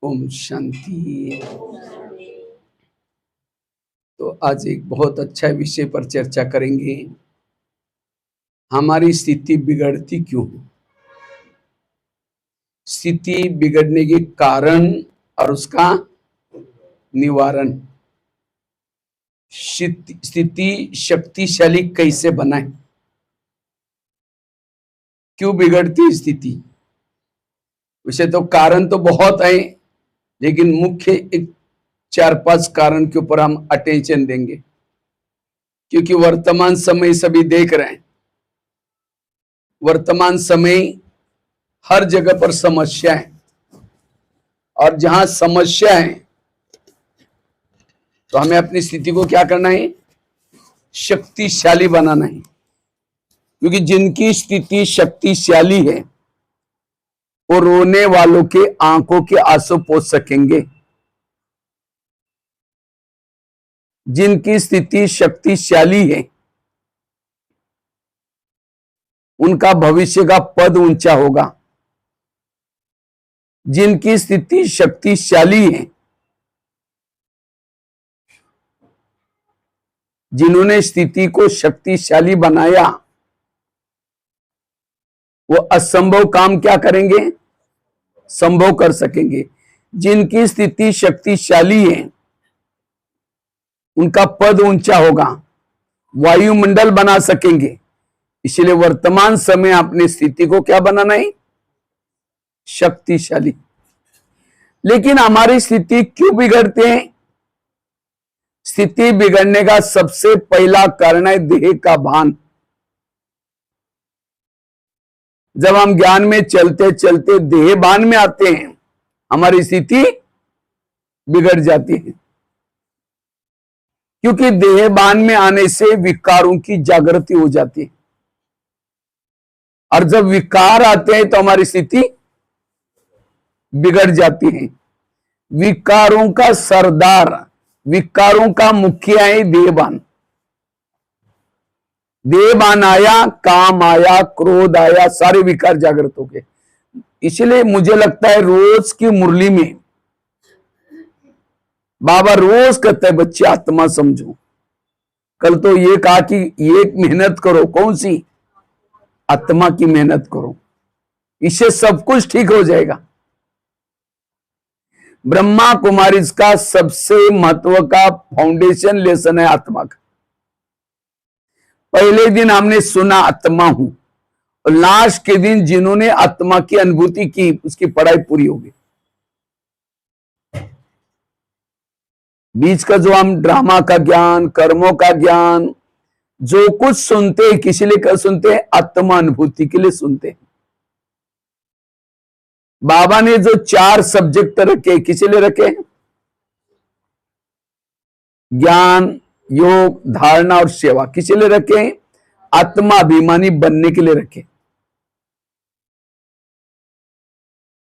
ओम शांति। तो आज एक बहुत अच्छा विषय पर चर्चा करेंगे। हमारी स्थिति बिगड़ती क्यों है, स्थिति बिगड़ने के कारण और उसका निवारण। स्थिति शक्तिशाली कैसे बनाए, क्यों बिगड़ती स्थिति। वैसे तो कारण तो बहुत है, लेकिन मुख्य एक 4-5 कारण के ऊपर हम अटेंशन देंगे, क्योंकि वर्तमान समय सभी देख रहे हैं। वर्तमान समय हर जगह पर समस्या है, और जहां समस्या है तो हमें अपनी स्थिति को क्या करना है, शक्तिशाली बनाना है। क्योंकि जिनकी स्थिति शक्तिशाली है वो रोने वालों के आंखों के आंसू पोंछ सकेंगे। जिनकी स्थिति शक्तिशाली है उनका भविष्य का पद ऊंचा होगा। जिनकी स्थिति शक्तिशाली है, जिन्होंने स्थिति को शक्तिशाली बनाया, वो असंभव काम क्या करेंगे, संभव कर सकेंगे। जिनकी स्थिति शक्तिशाली है उनका पद ऊंचा होगा, वायुमंडल बना सकेंगे। इसलिए वर्तमान समय अपनी स्थिति को क्या बनाना है, शक्तिशाली। लेकिन हमारी स्थिति क्यों बिगड़ते हैं। स्थिति बिगड़ने का सबसे पहला कारण है देह का भान। जब हम ज्ञान में चलते चलते देह भान में आते हैं, हमारी स्थिति बिगड़ जाती है। क्योंकि देह भान में आने से विकारों की जागृति हो जाती है, और जब विकार आते हैं तो हमारी स्थिति बिगड़ जाती है। विकारों का सरदार, विकारों का मुखिया है देहबान। देहबान आया, काम आया, क्रोध आया, सारे विकार जागृत हो गए। इसलिए मुझे लगता है रोज की मुरली में बाबा रोज कहते हैं बच्चे आत्मा समझो। कल तो ये कहा कि ये मेहनत करो, कौन सी, आत्मा की मेहनत करो, इससे सब कुछ ठीक हो जाएगा। ब्रह्मा कुमारी का सबसे महत्व का फाउंडेशन लेसन है आत्मा का। पहले दिन हमने सुना आत्मा हूं, और लास्ट के दिन जिन्होंने आत्मा की अनुभूति की उसकी पढ़ाई पूरी हो गई। बीच का जो हम ड्रामा का ज्ञान, कर्मों का ज्ञान, जो कुछ सुनते हैं किसी लिए कर सुनते हैं, आत्मा अनुभूति के लिए सुनते हैं। बाबा ने जो 4 सब्जेक्ट रखे किसी लिए रखे, ज्ञान, योग, धारणा और सेवा, किसी लिए रखे, आत्माभिमानी बनने के लिए रखे।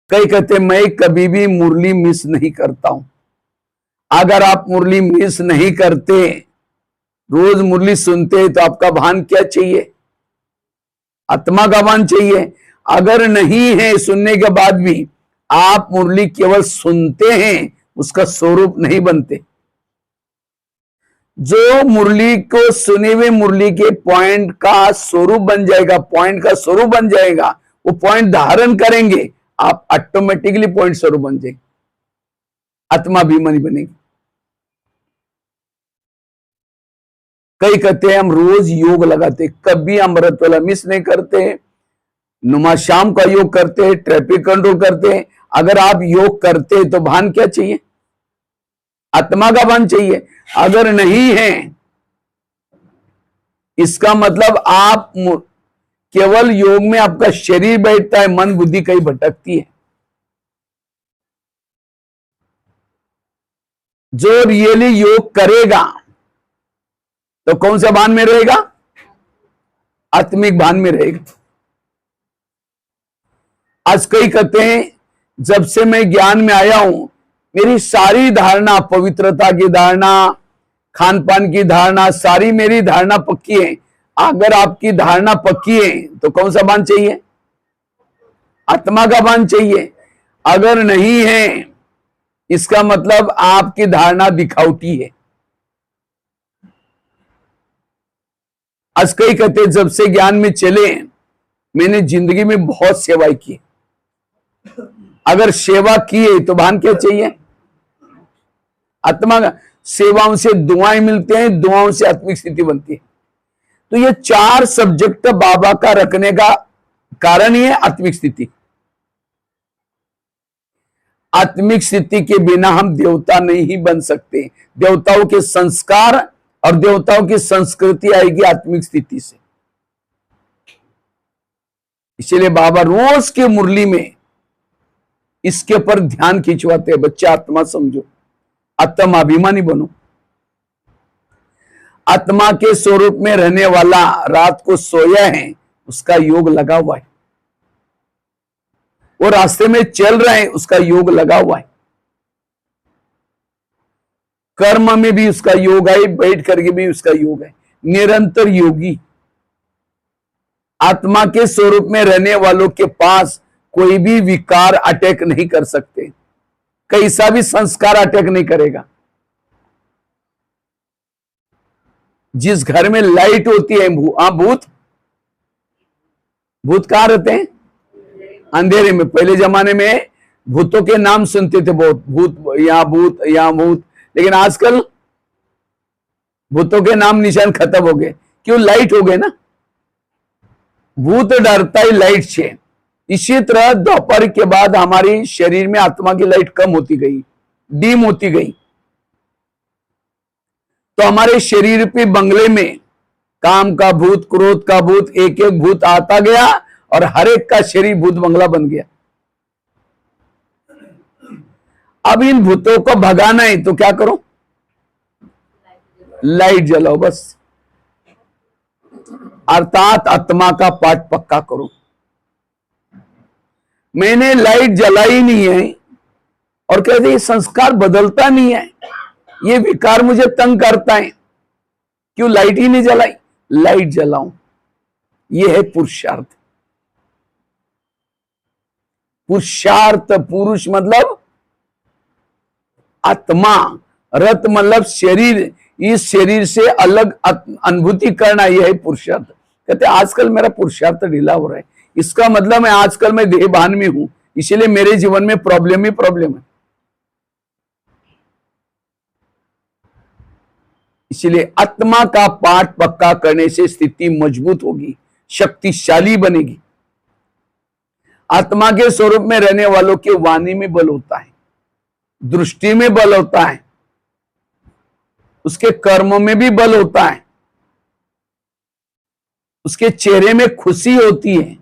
कई कहते मैं कभी भी मुरली मिस नहीं करता हूं। अगर आप मुरली मिस नहीं करते, रोज मुरली सुनते, तो आपका भान क्या चाहिए, आत्मा का भान चाहिए। अगर नहीं है सुनने के बाद भी आप मुरली केवल सुनते हैं, उसका स्वरूप नहीं बनते। जो मुरली को सुने हुए मुरली के पॉइंट का स्वरूप बन जाएगा, पॉइंट का स्वरूप बन जाएगा, वो पॉइंट धारण करेंगे, आप ऑटोमेटिकली पॉइंट स्वरूप बन जाएंगे, आत्माभिमानी बनेंगे। कई कहते हैं हम रोज योग लगाते, कभी अमृत वाला मिस नहीं करते, नुमा शाम का योग करते, ट्रैफिक कंट्रोल करते। अगर आप योग करते तो भान क्या चाहिए, आत्मा का भान चाहिए। अगर नहीं है, इसका मतलब आप केवल योग में आपका शरीर बैठता है, मन बुद्धि कहीं भटकती है। जो रियली योग करेगा तो कौन सा भान में रहेगा, आत्मिक भान में रहेगा। आज कई कहते हैं जब से मैं ज्ञान में आया हूं, मेरी सारी धारणा, पवित्रता की धारणा, खान पान की धारणा, सारी मेरी धारणा पक्की है। अगर आपकी धारणा पक्की है तो कौन सा भान चाहिए, आत्मा का भान चाहिए। अगर नहीं है इसका मतलब आपकी धारणा दिखावटी है। आज कई कहते जब से ज्ञान में चले मैंने जिंदगी में बहुत सेवा की। अगर सेवा की है तो भान क्या चाहिए? आत्मा सेवाओं से दुआएं मिलते हैं, दुआओं से आत्मिक स्थिति बनती है। तो ये 4 सब्जेक्ट बाबा का रखने का कारण ही है आत्मिक स्थिति। आत्मिक स्थिति के बिना हम देवता नहीं बन सकते। देवताओं के संस्कार और देवताओं की संस्कृति आएगी आत्मिक स्थिति से। इसलिए बाबा रोज के मुरली में इसके ऊपर ध्यान खिंचवाते हैं। बच्चा आत्मा समझो, आत्माभिमानी बनो। आत्मा के स्वरूप में रहने वाला रात को सोया है, उसका योग लगा हुआ है। वो रास्ते में चल रहे हैं, उसका योग लगा हुआ है। कर्म में भी उसका योग है, बैठ करके भी उसका योग है। निरंतर योगी। आत्मा के स्वरूप में रहने वालों के पास कोई भी विकार अटैक नहीं कर सकते, कैसा भी संस्कार अटैक नहीं करेगा। जिस घर में लाइट होती है, भूत कहां रहते हैं? अंधेरे में। पहले जमाने में भूतों के नाम सुनते थे बहुत, भूत यहां भूत, लेकिन आजकल भूतों के नाम निशान खत्म हो गए। क्यों? लाइट हो गए ना। भूत डरता ही लाइट से। इसी तरह दोपहर के बाद हमारी शरीर में आत्मा की लाइट कम होती गई, डीम होती गई। तो हमारे शरीर पे बंगले में काम का भूत, क्रोध का भूत, एक एक भूत आता गया और हर एक का शरीर भूत बंगला बन गया। अब इन भूतों को भगाना है तो क्या करो? लाइट जलाओ बस। अर्थात आत्मा का पाठ पक्का करो। मैंने लाइट जलाई नहीं है और कहते ये संस्कार बदलता नहीं है, ये विकार मुझे तंग करता है, क्यों लाइट ही नहीं जलाई? लाइट जलाऊं। ये है पुरुषार्थ। पुरुषार्थ, पुरुष मतलब आत्मा, रत मतलब शरीर, इस शरीर से अलग अनुभूति करना, यह है पुरुषार्थ। कहते आजकल मेरा पुरुषार्थ ढीला हो रहा है, इसका मतलब मैं आजकल मैं देहभान में हूं, इसीलिए मेरे जीवन में प्रॉब्लम ही प्रॉब्लम है। इसलिए आत्मा का पाठ पक्का करने से स्थिति मजबूत होगी, शक्तिशाली बनेगी। आत्मा के स्वरूप में रहने वालों के वाणी में बल होता है, दृष्टि में बल होता है, उसके कर्मों में भी बल होता है, उसके चेहरे में खुशी होती है,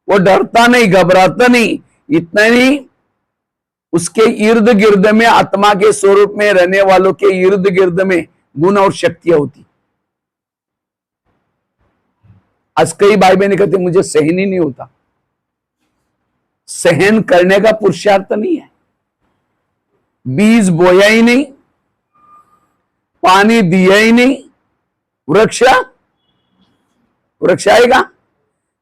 वो डरता नहीं, घबराता नहीं। इतना नहीं, उसके इर्द गिर्द में, आत्मा के स्वरूप में रहने वालों के इर्द गिर्द में गुण और शक्तियां होती। आज कई भाई बहन कहते मुझे सहन ही नहीं होता। सहन करने का पुरुषार्थ नहीं है। बीज बोया ही नहीं, पानी दिया ही नहीं, वृक्ष आएगा?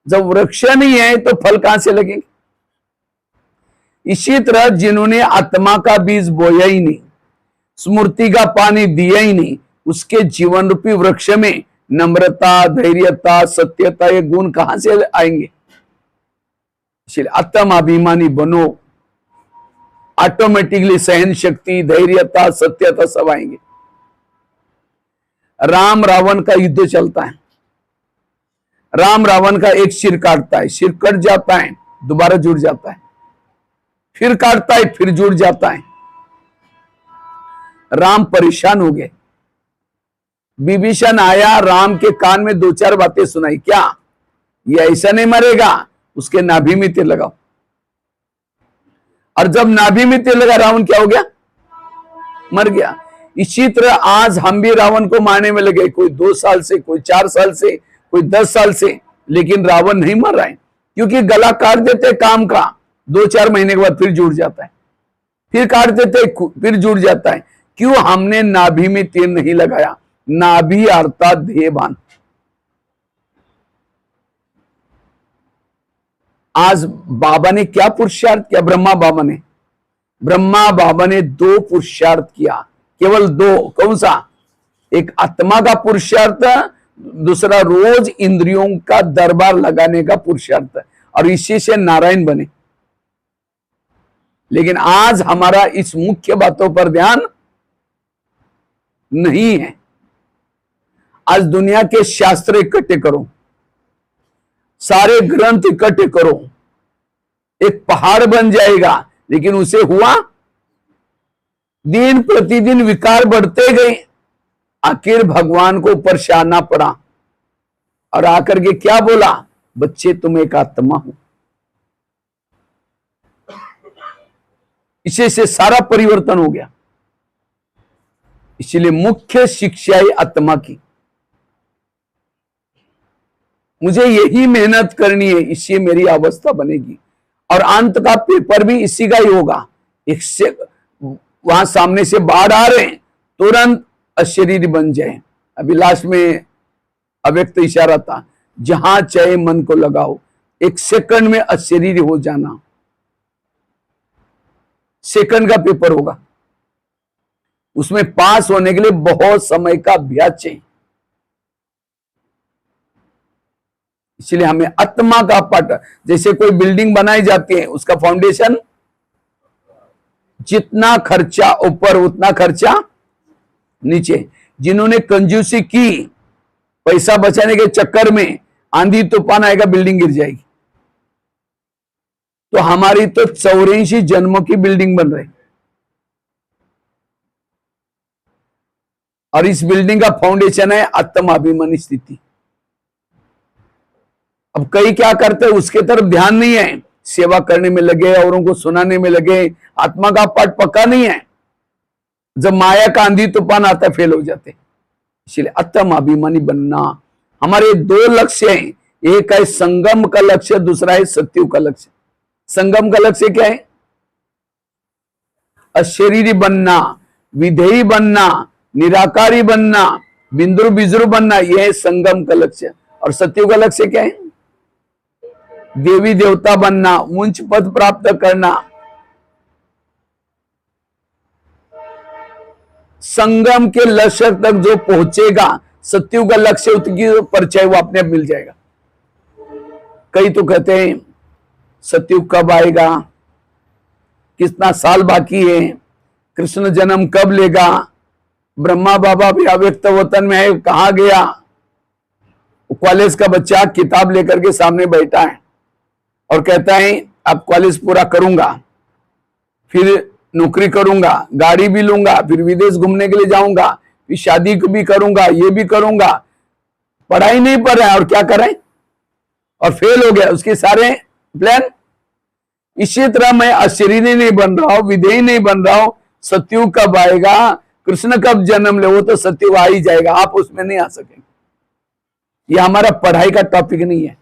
जब वृक्ष नहीं है तो फल कहां से लगेंगे? इसी तरह जिन्होंने आत्मा का बीज बोया ही नहीं, स्मृति का पानी दिया ही नहीं, उसके जीवन रूपी वृक्ष में नम्रता, धैर्यता, सत्यता, ये गुण कहां से आएंगे? इसलिए आत्माभिमानी बनो, ऑटोमेटिकली सहन शक्ति, धैर्यता, सत्यता सब आएंगे। राम रावण का युद्ध चलता है। राम रावण का एक सिर काटता है, सिर कट जाता है, दोबारा जुड़ जाता है, फिर काटता है, फिर जुड़ जाता है। राम परेशान हो गए। विभीषण आया, राम के कान में 2-4 बातें सुनाई। क्या? ये ऐसा नहीं मरेगा, उसके नाभि में तीर लगाओ। और जब नाभि में तीर लगा, रावण क्या हो गया? मर गया। इसी तरह आज हम भी रावण को मारने में लगे, कोई 2 साल से, कोई 4 साल से, कोई 10 साल से, लेकिन रावण नहीं मर रहा है, क्योंकि गला काट देते काम का, 2-4 महीने के बाद फिर जुड़ जाता है, फिर काट देते फिर जुड़ जाता है। क्यों? हमने नाभि में तीर नहीं लगाया। नाभि अर्थात देहभान। आज बाबा ने क्या पुरुषार्थ किया? ब्रह्मा बाबा ने ब्रह्मा बाबा ने 2 पुरुषार्थ किया, केवल 2। कौन सा? एक आत्मा का पुरुषार्थ, दूसरा रोज इंद्रियों का दरबार लगाने का पुरुषार्थ, और इसी से नारायण बने। लेकिन आज हमारा इस मुख्य बातों पर ध्यान नहीं है। आज दुनिया के शास्त्र इकट्ठे करो, सारे ग्रंथ इकट्ठे करो, एक पहाड़ बन जाएगा, लेकिन उसे हुआ, दिन प्रतिदिन विकार बढ़ते गए, आखिर भगवान को ऊपर से आना पड़ा, और आकर के क्या बोला? बच्चे तुम एक आत्मा हो। इसी से सारा परिवर्तन हो गया। इसलिए मुख्य शिक्षा है आत्मा की। मुझे यही मेहनत करनी है, इससे मेरी अवस्था बनेगी, और अंत का पेपर भी इसी का ही होगा। एक से वहां सामने से बाढ़ आ रहे हैं, तुरंत अशरीरी बन जाए। अभी लास्ट में अव्यक्त इशारा था, जहां चाहे मन को लगाओ, 1 सेकंड में अशरीरी हो जाना। सेकंड का पेपर होगा, उसमें पास होने के लिए बहुत समय का अभ्यास चाहिए। इसलिए हमें आत्मा का पाठ, जैसे कोई बिल्डिंग बनाई जाती है, उसका फाउंडेशन जितना खर्चा ऊपर उतना खर्चा नीचे। जिन्होंने कंजूसी की, पैसा बचाने के चक्कर में आंधी तूफान आएगा, बिल्डिंग गिर जाएगी। तो हमारी तो 84 जन्मों की बिल्डिंग बन रही, और इस बिल्डिंग का फाउंडेशन है आत्माभिमानी स्थिति। अब कई क्या करते हैं, उसके तरफ ध्यान नहीं है, सेवा करने में लगे, औरों को सुनाने में लगे, आत्मा का पाठ पक्का नहीं है। जब माया का आंधी तूफान आता है, फेल हो जाते। इसलिए आत्माभिमानी बनना। हमारे 2 लक्ष्य हैं, एक है संगम का लक्ष्य, दूसरा है सत्युग का लक्ष्य। संगम का लक्ष्य क्या है? अशरीरी बनना, विधेयी बनना, निराकारी बनना, बिंदु बिजरू बनना, यह है संगम का लक्ष्य। और सत्युग का लक्ष्य क्या है? देवी देवता बनना, उच्च पद प्राप्त करना। संगम के लक्ष्य तक जो पहुंचेगा, सत्युग का लक्ष्य उसकी परिचय वो अपने आप मिल जाएगा। कई तो कहते हैं सत्युग कब आएगा, कितना साल बाकी है, कृष्ण जन्म कब लेगा, ब्रह्मा बाबा भी अव्यक्त वतन में है, कहां गया। कॉलेज का बच्चा किताब लेकर के सामने बैठा है और कहता है अब कॉलेज पूरा करूंगा, फिर नौकरी करूंगा, गाड़ी भी लूंगा, फिर विदेश घूमने के लिए जाऊंगा, फिर शादी भी करूंगा, ये भी करूंगा। पढ़ाई नहीं पढ़ रहा है और क्या करें, और फेल हो गया उसके सारे प्लान। इसी तरह मैं अशरीरी नहीं बन रहा हूं, विधेयी नहीं बन रहा हूं। सत्युग कब आएगा, कृष्ण कब जन्म ले, वो तो सत्युग आ ही जाएगा, आप उसमें नहीं आ सकेंगे। ये हमारा पढ़ाई का टॉपिक नहीं है।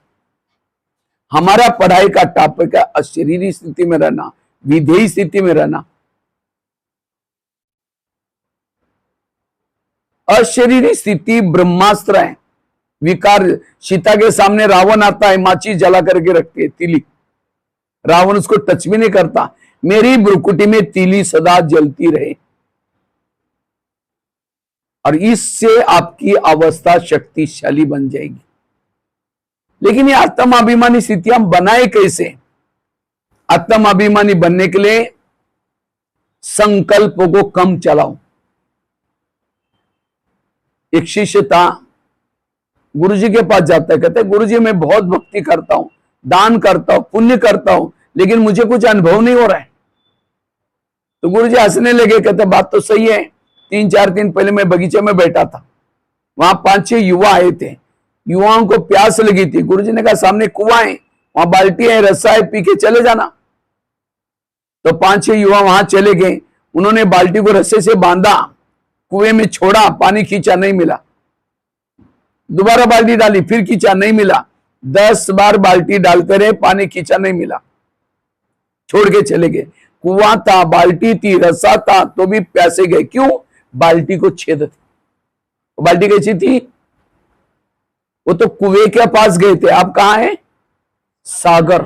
हमारा पढ़ाई का टॉपिक है अशरीरी स्थिति में रहना, विधेयी स्थिति में रहना। अशरीरी स्थिति ब्रह्मास्त्र है। विकार, सीता के सामने रावण आता है, माची जला करके रखती है तीली, रावण उसको टच भी नहीं करता। मेरी भ्रुकुटी में तीली सदा जलती रहे, और इससे आपकी अवस्था शक्तिशाली बन जाएगी। लेकिन ये आत्माभिमानी स्थिति हम बनाए कैसे? आत्माभिमानी बनने के लिए संकल्पों को कम चलाओ। एक शिष्य था, गुरुजी के पास जाता है, कहते गुरुजी मैं बहुत भक्ति करता हूं, दान करता हूं, पुण्य करता हूं, लेकिन मुझे कुछ अनुभव नहीं हो रहा है। तो गुरुजी हंसने लगे, कहते बात तो सही है। 3-4 दिन पहले मैं बगीचे में बैठा था, वहां 5-6 युवा आए थे, युवाओं को प्यास लगी थी। गुरुजी ने कहा सामने कुआं है, वहां बाल्टी है, रस्सा है, पी के चले जाना। तो 5-6 युवा वहां चले गए, उन्होंने बाल्टी को रस्से से बांधा, कुएं में छोड़ा, पानी खींचा, नहीं मिला। दोबारा बाल्टी डाली, फिर खींचा, नहीं मिला। 10 बार बाल्टी डालते रहे, पानी खींचा, नहीं मिला, छोड़ के चले गए। कुआं था, बाल्टी थी, रस्सा था, तो भी प्यासे गए। क्यों? बाल्टी को छेद थी। बाल्टी कैसी थी? वो तो कुएं के पास गए थे, आप कहां हैं? सागर।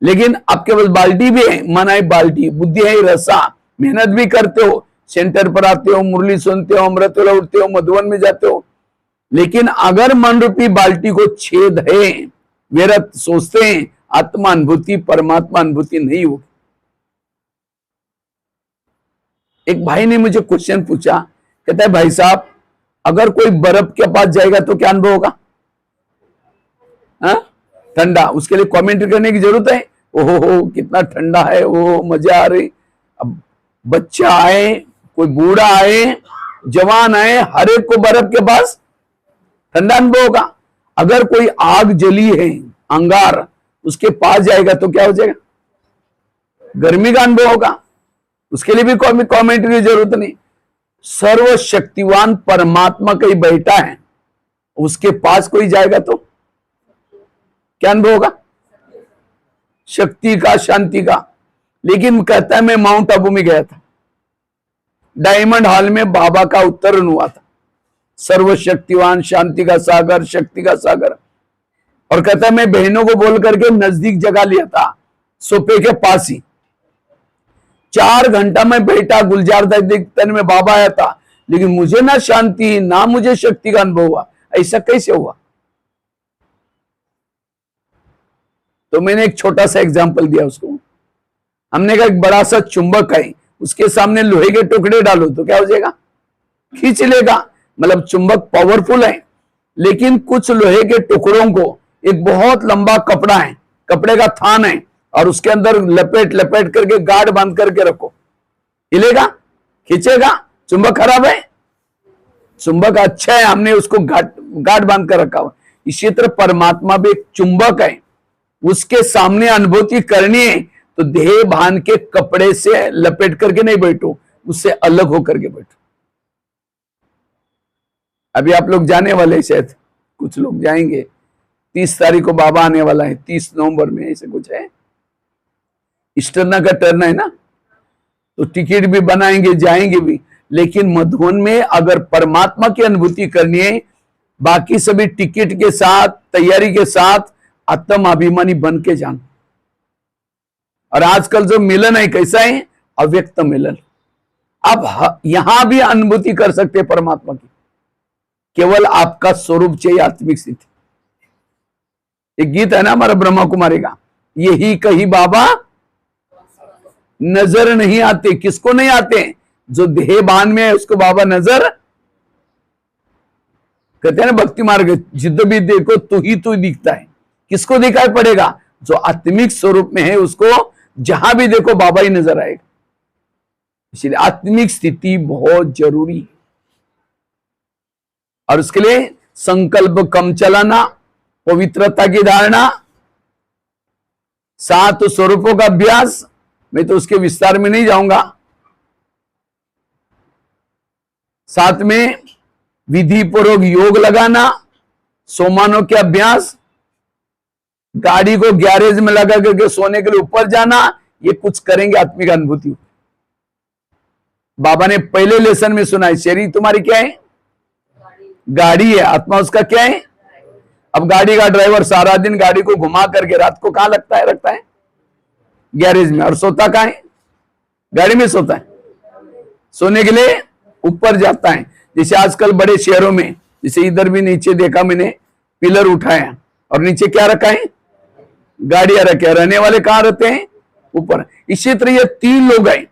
लेकिन आपके पास बाल्टी भी है, मन है बाल्टी, बुद्धि है रसा, मेहनत भी करते हो, सेंटर पर आते हो, मुरली सुनते हो, अमृतवेला उठते हो, मधुवन में जाते हो, लेकिन अगर मन रूपी बाल्टी को छेद है, व्यर्थ सोचते हैं, आत्मा अनुभूति परमात्मा अनुभूति नहीं होगी। एक भाई ने मुझे क्वेश्चन पूछा, कहता है भाई साहब अगर कोई बर्फ के पास जाएगा तो क्या अनुभव होगा? ठंडा, उसके लिए कमेंट करने की जरूरत है? ओहो कितना ठंडा है, वो मजा आ रही। अब बच्चा आए, कोई बूढ़ा आए, जवान आए, हर एक को बर्फ के पास ठंडा अनुभव होगा। अगर कोई आग जली है, अंगार, उसके पास जाएगा तो क्या हो जाएगा? गर्मी का अनुभव होगा। उसके लिए भी कमेंट की जरूरत नहीं। सर्वशक्तिवान परमात्मा कहीं बैठा है, उसके पास कोई जाएगा तो क्या अनुभव होगा? शक्ति का, शांति का। लेकिन कहता है मैं माउंट आबू में गया था, डायमंड हॉल में बाबा का उत्तरण हुआ था, सर्वशक्तिवान, शांति का सागर, शक्ति का सागर। और कहता है मैं बहनों को बोल करके नजदीक जगह लिया था, सोफे के पास ही। 4 घंटा में बैठा, गुलजार तन में बाबा आया था, लेकिन मुझे ना शांति ना मुझे शक्ति का अनुभव हुआ। ऐसा कैसे हुआ? तो मैंने एक छोटा सा एग्जांपल दिया उसको। हमने कहा एक बड़ा सा चुंबक है, उसके सामने लोहे के टुकड़े डालो तो क्या हो जाएगा? खींच लेगा। मतलब चुंबक पावरफुल है, लेकिन कुछ लोहे के टुकड़ों को, एक बहुत लंबा कपड़ा है, कपड़े का थान है, और उसके अंदर लपेट लपेट करके गार्ड बांध करके रखो, हिलेगा? खींचेगा? चुंबक खराब है? चुंबक अच्छा है, हमने उसको गार्ड बांध कर रखा हुआ। इसी तरह परमात्मा भी एक चुंबक है, उसके सामने अनुभूति करनी है तो देह भान के कपड़े से लपेट करके नहीं बैठो, उससे अलग होकर के बैठो। अभी आप लोग जाने वाले, शायद कुछ लोग जाएंगे, 30 तारीख को बाबा आने वाला है, 30 नवंबर में, ऐसे कुछ है, ईस्टरना का टर्न है ना, तो टिकट भी बनाएंगे, जाएंगे भी। लेकिन मधुवन में अगर परमात्मा की अनुभूति करनी है, बाकी सभी टिकट के साथ, तैयारी के साथ आत्म अभिमानी बन के जाना। और आजकल जो मिलन है कैसा है? अव्यक्त मिलन। आप यहां भी अनुभूति कर सकते हैं परमात्मा की, केवल आपका स्वरूप चाहिए, आत्मिक स्थिति। एक गीत है ना हमारा ब्रह्मा कुमारी का, यही कही बाबा नजर नहीं आते। किसको नहीं आते? जो देह बान में है उसको बाबा नजर, कहते हैं ना भक्ति मार्ग, जिद भी देखो तू ही तू दिखता है। किसको दिखाई पड़ेगा? जो आत्मिक स्वरूप में है उसको जहां भी देखो बाबा ही नजर आएगा। इसलिए आत्मिक स्थिति बहुत जरूरी है, और उसके लिए संकल्प कम चलाना, पवित्रता की धारणा, 7 स्वरूपों का अभ्यास, मैं तो उसके विस्तार में नहीं जाऊंगा। साथ में विधि पूर्वक योग लगाना, सोमानों के अभ्यास, गाड़ी को गैरेज में लगा करके सोने के लिए ऊपर जाना, ये कुछ करेंगे आत्मिक अनुभूति। बाबा ने पहले लेसन में सुना है, शरीर तुम्हारी क्या है? गाड़ी है, आत्मा उसका क्या है? अब गाड़ी का ड्राइवर सारा दिन गाड़ी को घुमा करके रात को कहां रखता है? गैरेज में। और सोता कहां है? गाड़ी में सोता है। सोने के लिए ऊपर जाता है। जैसे आजकल बड़े शहरों में, जैसे इधर भी नीचे देखा मैंने, पिलर उठाया और नीचे क्या रखा है? गाड़ियां रखे। रहने वाले कहां रहते हैं? ऊपर। इसी तरह ये 3 लोग हैं,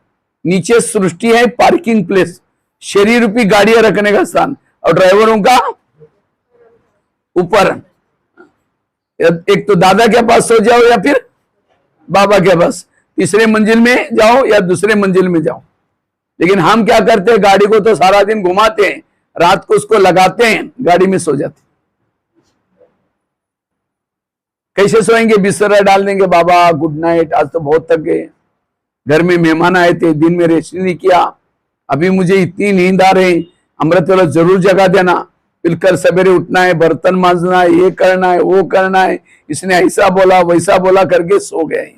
नीचे सृष्टि है, पार्किंग प्लेस, शरीर रूपी गाड़ियां रखने का स्थान, और ड्राइवरों का ऊपर। एक तो दादा के पास सो जाओ या फिर बाबा के पास, तीसरे मंजिल में जाओ या दूसरे मंजिल में जाओ। लेकिन हम क्या करते हैं? गाड़ी को तो सारा दिन घुमाते हैं, रात को उसको लगाते हैं, गाड़ी में सो जाते। कैसे सोएंगे? बिस्तर डाल देंगे, बाबा गुड नाइट, आज तो बहुत थक गए, घर में मेहमान आए थे, दिन में रेस्ट नहीं किया, अभी मुझे इतनी नींद आ रही, अमृतवेला जरूर जगा देना, फिर सवेरे उठना है, बर्तन मांजना है, ये करना है, वो करना है, इसने ऐसा बोला वैसा बोला करके सो गए।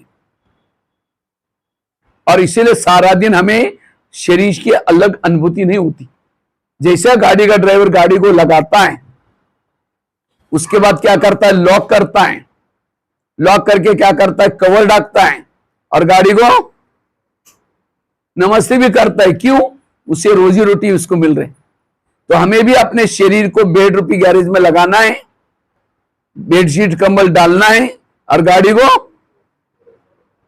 और इसीलिए सारा दिन हमें शरीर की अलग अनुभूति नहीं होती। जैसा गाड़ी का ड्राइवर गाड़ी को लगाता है, उसके बाद क्या करता है? लॉक करता है, लॉक करके क्या करता है, कवर ढकता है और गाड़ी को नमस्ते भी करता है। क्यों? उसे रोजी रोटी उसको मिल रही। तो हमें भी अपने शरीर को बेड रूपी गैरेज में लगाना है, बेडशीट कंबल डालना है और गाड़ी को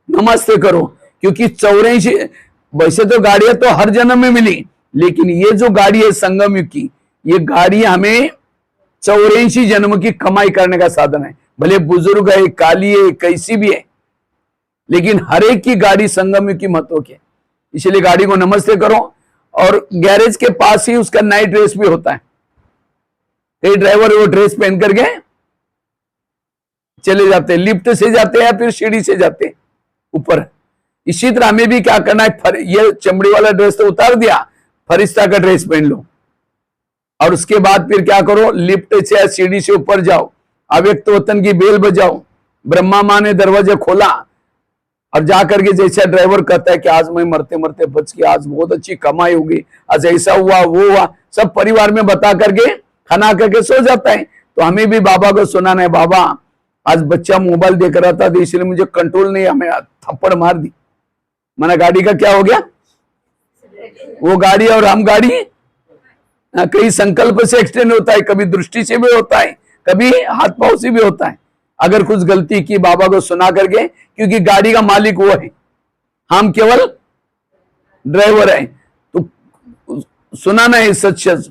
नमस्ते करो। क्योंकि 84, वैसे तो गाड़ियां तो हर जन्म में मिली, लेकिन ये जो गाड़ी है संगम युग की, ये गाड़ी हमें 84 जन्म की कमाई करने का साधन है। भले बुजुर्ग है, काली है, कैसी भी है, लेकिन हर एक की गाड़ी संगम युग की महत्व की है। इसलिए गाड़ी को नमस्ते करो। और गैरेज के पास ही उसका नाइट ड्रेस भी होता है। कई ड्राइवर वो ड्रेस पहन करके चले जाते हैं, लिफ्ट से जाते हैं या फिर सीढ़ी से जाते हैं ऊपर। इसी तरह हमें भी क्या करना है, ये चमड़ी वाला ड्रेस तो उतार दिया, फरिश्ता का ड्रेस पहन लो और उसके बाद फिर क्या करो, लिफ्ट से या सीढ़ी से ऊपर जाओ, अव्यक्त वतन की बेल बजाओ, ब्रह्मा माँ ने दरवाजा खोला और जाकर के जैसा ड्राइवर कहता है कि आज मैं मरते मरते बच गया, आज बहुत अच्छी कमाई होगी, आज ऐसा हुआ वो हुआ, सब परिवार में बता करके खाना करके सो जाता है। तो हमें भी बाबा को सुनाना है, बाबा आज बच्चा मोबाइल देख रहा था तो इसलिए मुझे कंट्रोल नहीं, हमें थप्पड़ मार दी, मैंने गाड़ी का क्या हो गया, वो गाड़ी और हम गाड़ी। कई संकल्प से एक्सीडेंट होता है, कभी दृष्टि से भी होता है, कभी हाथ पांव से भी होता है। अगर कुछ गलती की बाबा को सुना करके, क्योंकि गाड़ी का मालिक वो है, हम केवल ड्राइवर है। तो सुनाना है सच सच,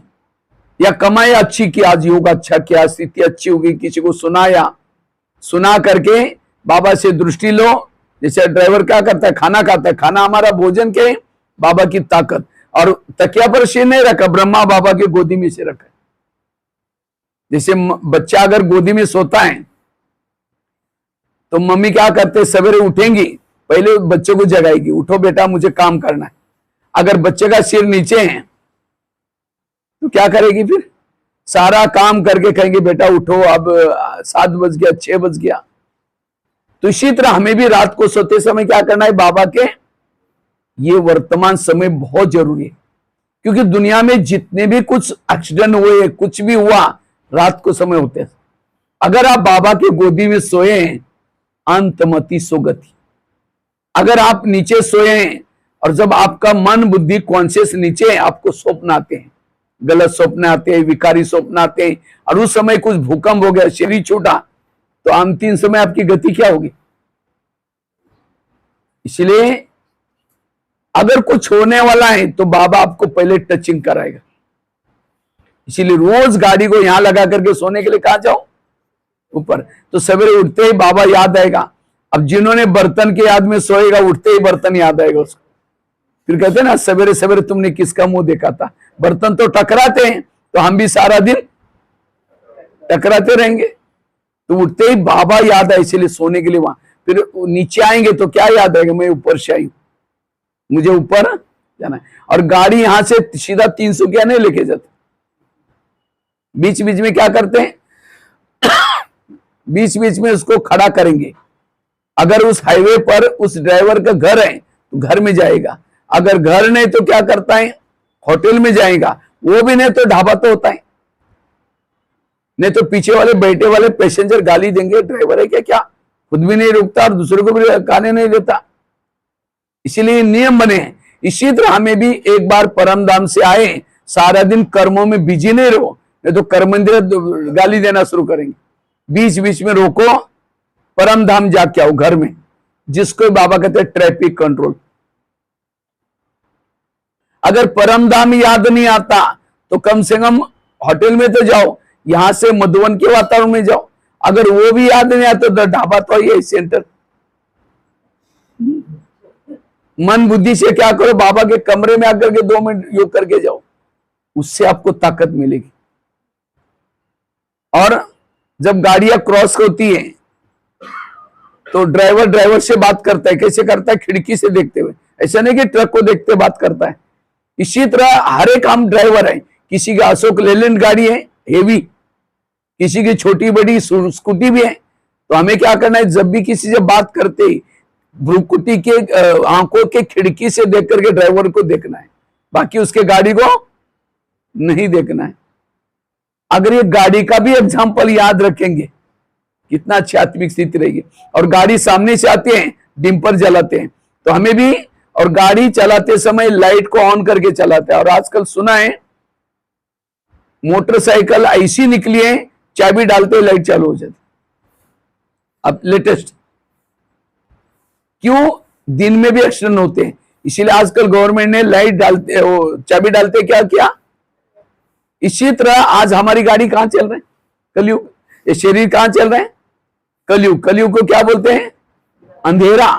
या कमाई अच्छी की, आज योग अच्छा किया, स्थिति अच्छी होगी, किसी को सुनाया, सुना करके बाबा से दृष्टि लो। जैसे ड्राइवर क्या करता है, खाना खाता है, खाना हमारा भोजन के बाबा की ताकत, और तकिया पर सिर नहीं रखा, ब्रह्मा बाबा की गोदी में से रखा। जैसे बच्चा अगर गोदी में सोता है तो मम्मी क्या करते, सवेरे उठेंगी, पहले बच्चे को जगाएगी, उठो बेटा मुझे काम करना है। अगर बच्चे का सिर नीचे है तो क्या करेगी, फिर सारा काम करके कहेंगे बेटा उठो, अब 7 बज गया, 6 बज गया। तो इसी तरह हमें भी रात को सोते समय क्या करना है, बाबा के ये वर्तमान समय बहुत जरूरी है। क्योंकि दुनिया में जितने भी कुछ एक्सीडेंट हुए, कुछ भी हुआ, रात को समय होते हैं। अगर आप बाबा की गोदी में सोए हैं, अंतमति सुगति। अगर आप नीचे सोए हैं और जब आपका मन बुद्धि कॉन्शियस नीचे है, आपको स्वप्न आते हैं, गलत स्वप्न आते हैं, विकारी स्वप्न आते हैं, और उस समय कुछ भूकंप हो गया, शरीर छूटा, तो अंतिम समय आपकी गति क्या होगी। इसलिए अगर कुछ होने वाला है तो बाबा आपको पहले टचिंग कराएगा। इसीलिए रोज गाड़ी को यहां लगा करके सोने के लिए कहा जाओ ऊपर, तो सवेरे उठते ही बाबा याद आएगा। अब जिन्होंने बर्तन के याद में सोएगा, उठते ही बर्तन याद आएगा उसको। फिर कहते हैं ना, सवेरे सवेरे तुमने किसका मुंह देखा था। बर्तन तो टकराते हैं, तो हम भी सारा दिन टकराते रहेंगे। तो उठते ही बाबा याद आए, इसलिए सोने के लिए वहां। फिर नीचे आएंगे तो क्या याद आएगा, मैं ऊपर से आई हूं, मुझे ऊपर जाना है। और गाड़ी यहां से सीधा 300 क्या नहीं लेके जाते, बीच बीच में क्या करते हैं बीच बीच में उसको खड़ा करेंगे। अगर उस हाईवे पर उस ड्राइवर का घर है तो घर में जाएगा, अगर घर नहीं तो क्या करता है, होटल में जाएगा, वो भी नहीं तो ढाबा तो होता है। नहीं तो पीछे वाले बैठे वाले पैसेंजर गाली देंगे, ड्राइवर है क्या, क्या खुद भी नहीं रुकता और दूसरों को भी खाने नहीं देता। इसीलिए नियम बने हैं। इसी तरह हमें भी एक बार परम धाम से आए, सारा दिन कर्मों में बिजी नहीं रहो, नहीं तो कर्मेंद्र गाली देना शुरू करेंगे। बीच बीच में रोको, परम धाम जाके आओ घर में, जिसको बाबा कहते हैं ट्रैफिक कंट्रोल। अगर परम धाम याद नहीं आता तो कम से कम होटल में तो जाओ, यहां से मधुवन के वातावरण में जाओ। अगर वो भी याद नहीं आता तो ढाबा तो ये सेंटर। मन बुद्धि से क्या करो, बाबा के कमरे में आकर के 2 मिनट योग करके जाओ, उससे आपको ताकत मिलेगी। और जब गाड़ियां क्रॉस होती है तो ड्राइवर से बात करता है, कैसे करता है, खिड़की से देखते हुए, ऐसा नहीं कि ट्रक को देखते बात करता है। इसी तरह हर एक हम ड्राइवर है, किसी की अशोक लेलैंड गाड़ी है हेवी, किसी की छोटी बड़ी स्कूटी भी है। तो हमें क्या करना है, जब भी किसी से बात करते ही भ्रुकुटी के आंखों के खिड़की से देख करके ड्राइवर को देखना है, बाकी उसके गाड़ी को नहीं देखना है। अगर ये गाड़ी का भी एग्जाम्पल याद रखेंगे कितना अच्छी आत्मिक स्थिति रहेगी। और गाड़ी सामने से आते हैं, डिम्पर जलाते हैं, तो हमें भी, और गाड़ी चलाते समय लाइट को ऑन करके चलाते हैं। और आजकल सुना है मोटरसाइकिल ऐसी निकली है, चाबी डालते ही लाइट चालू हो जाती। अब लेटेस्ट, क्यों? दिन में भी एक्सीडेंट होते हैं, इसीलिए आजकल गवर्नमेंट ने लाइट डालते, चाबी डालते क्या किया। इसी तरह आज हमारी गाड़ी कहां चल रहे हैं? कलयुग। ये शरीर कहां चल रहे हैं? कलयुग। कलयुग को क्या बोलते हैं? अंधेरा।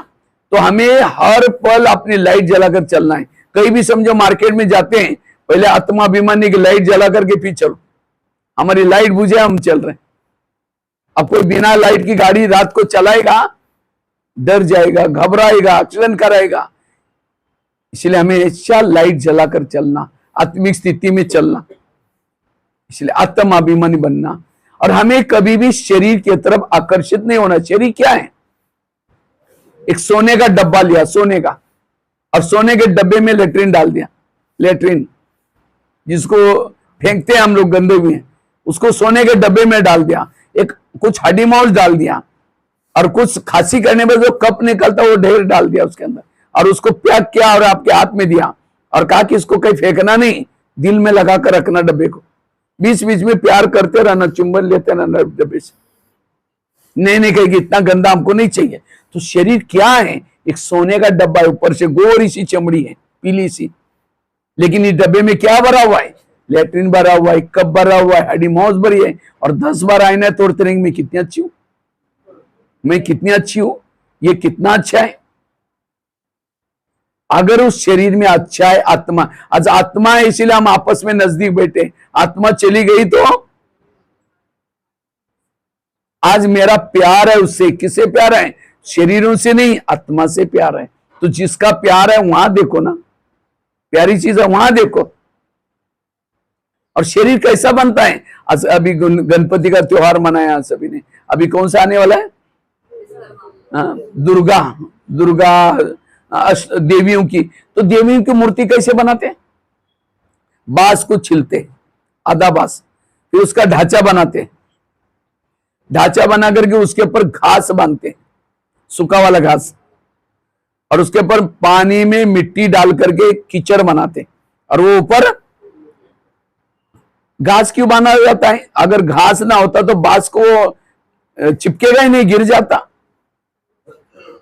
तो हमें हर पल अपनी लाइट जलाकर चलना है। कहीं भी समझो मार्केट में जाते हैं, पहले आत्मा अभिमानी की लाइट जला करके फिर चलो, हमारी लाइट बुझे, हम चल रहे हैं। अब कोई बिना लाइट की गाड़ी रात को चलाएगा, डर जाएगा, घबराएगा, एक्सीडेंट कराएगा। इसलिए हमें हमेशा लाइट जलाकर चलना, आत्मिक स्थिति में चलना, इसलिए आत्माभिमानी बनना। और हमें कभी भी शरीर की तरफ आकर्षित नहीं होना। शरीर क्या है? एक सोने का डब्बा लिया, सोने का, और सोने के डब्बे में लेट्रिन डाल दिया। लेट्रिन जिसको फेंकते हैं हम लोग, गंदे हुए हैं, उसको सोने के डब्बे में डाल दिया। एक कुछ हड्डी मांस डाल दिया, और कुछ खांसी करने पर जो कप निकलता वो ढेर डाल दिया उसके अंदर, और उसको पैक किया और आपके हाथ में दिया, और कहा कि इसको कहीं फेंकना नहीं, दिल में लगाकर रखना डब्बे को, बीच बीच में प्यार करते रहना, चुंबन लेते रहना डब्बे से। नहीं कहेगी इतना गंदा हमको नहीं चाहिए। तो शरीर क्या है? एक सोने का डब्बा है, ऊपर से गोरी सी चमड़ी है, पीली सी, लेकिन इस डब्बे में क्या भरा हुआ है? लेट्रिन भरा हुआ है, कप भरा हुआ है, हड्डी मांस भरी है, और 10 बार आईना तोड़ते रहेंगे, मैं कितनी अच्छी हूं, मैं कितनी अच्छी हूं, ये कितना अच्छा है। अगर उस शरीर में अच्छा है आत्मा, आज आत्मा है इसीलिए हम आपस में नजदीक बैठे, आत्मा चली गई तो आज मेरा प्यार है उससे। किससे प्यार है? शरीरों से नहीं, आत्मा से प्यार है। तो जिसका प्यार है वहां देखो ना, प्यारी चीज है वहां देखो। और शरीर कैसा बनता है? आज अभी गणपति का त्योहार मनाया सभी ने, अभी कौन सा आने वाला है? दुर्गा, देवियों की। तो देवियों की मूर्ति कैसे बनाते हैं? बांस को छिलते, आधा बांस, फिर उसका ढांचा बनाते, ढांचा बना करके उसके ऊपर घास बांधते, सूखा वाला घास, और उसके ऊपर पानी में मिट्टी डाल करके कीचड़ बनाते, और वो ऊपर घास क्यों बना जाता है? अगर घास ना होता तो बांस को चिपकेगा ही नहीं, गिर जाता।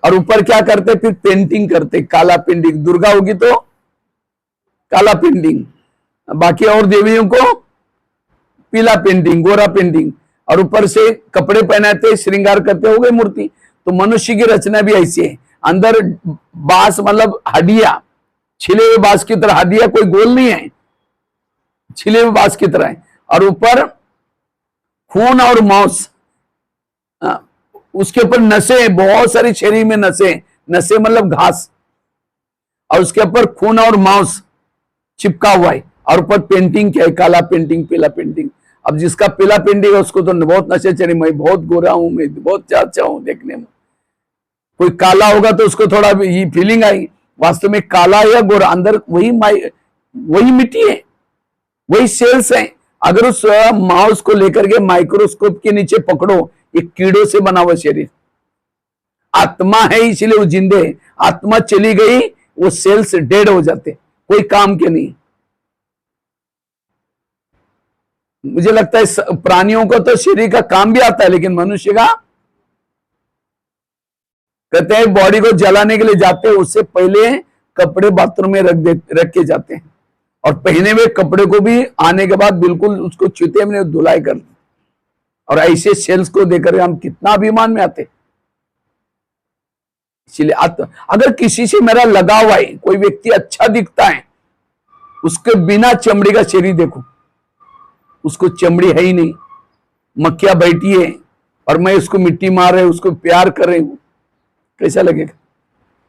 और ऊपर क्या करते? फिर पेंटिंग करते, काला पेंटिंग। दुर्गा होगी तो काला पेंटिंग, बाकी और देवियों को पीला पेंटिंग, गोरा पेंटिंग, और ऊपर से कपड़े पहनाते, श्रृंगार करते, हो गए मूर्ति। तो मनुष्य की रचना भी ऐसी है, अंदर बांस मतलब हड्डियां, छिले हुए बांस की तरह हड्डियां, कोई गोल नहीं है, छिले हुए बांस की तरह है, और ऊपर खून और मांस, उसके ऊपर नसें, बहुत सारी शरीर में नसें, नसें मतलब घास, और उसके ऊपर खून और मांस चिपका हुआ है, और ऊपर पेंटिंग क्या है? काला पेंटिंग, पीला पेंटिंग। अब जिसका पीला पेंटिंग है उसको तो बहुत नशे चढ़े, मैं बहुत गोरा हूं, मैं बहुत अच्छा हूं देखने में। कोई काला होगा तो उसको थोड़ा ये फीलिंग आई, वास्तव में काला या गोरा, अंदर वही मिट्टी है, वही सेल्स है। अगर उस माउस को लेकर के माइक्रोस्कोप के नीचे पकड़ो, एक कीड़ों से बना हुआ शरीर, आत्मा है इसलिए वो जिंदे है। आत्मा चली गई, वो सेल्स डेड हो जाते, कोई काम के नहीं। मुझे लगता है प्राणियों को तो शरीर का काम भी आता है, लेकिन मनुष्य का, कहते हैं बॉडी को जलाने के लिए जाते हैं, उससे पहले कपड़े बाथरूम में रख के जाते हैं, और पहने हुए कपड़े को भी आने के बाद बिल्कुल उसको छूते में धुलाई कर, और ऐसे सेल्स को देकर हम कितना अभिमान में आते। इसलिए अगर किसी से मेरा लगाव है, कोई व्यक्ति अच्छा दिखता है, उसके बिना चमड़ी का शरीर देखो, उसको चमड़ी है ही नहीं, मक्खियां बैठी है, और मैं उसको मिट्टी मार रहे, उसको प्यार कर रही हूं, कैसा लगेगा?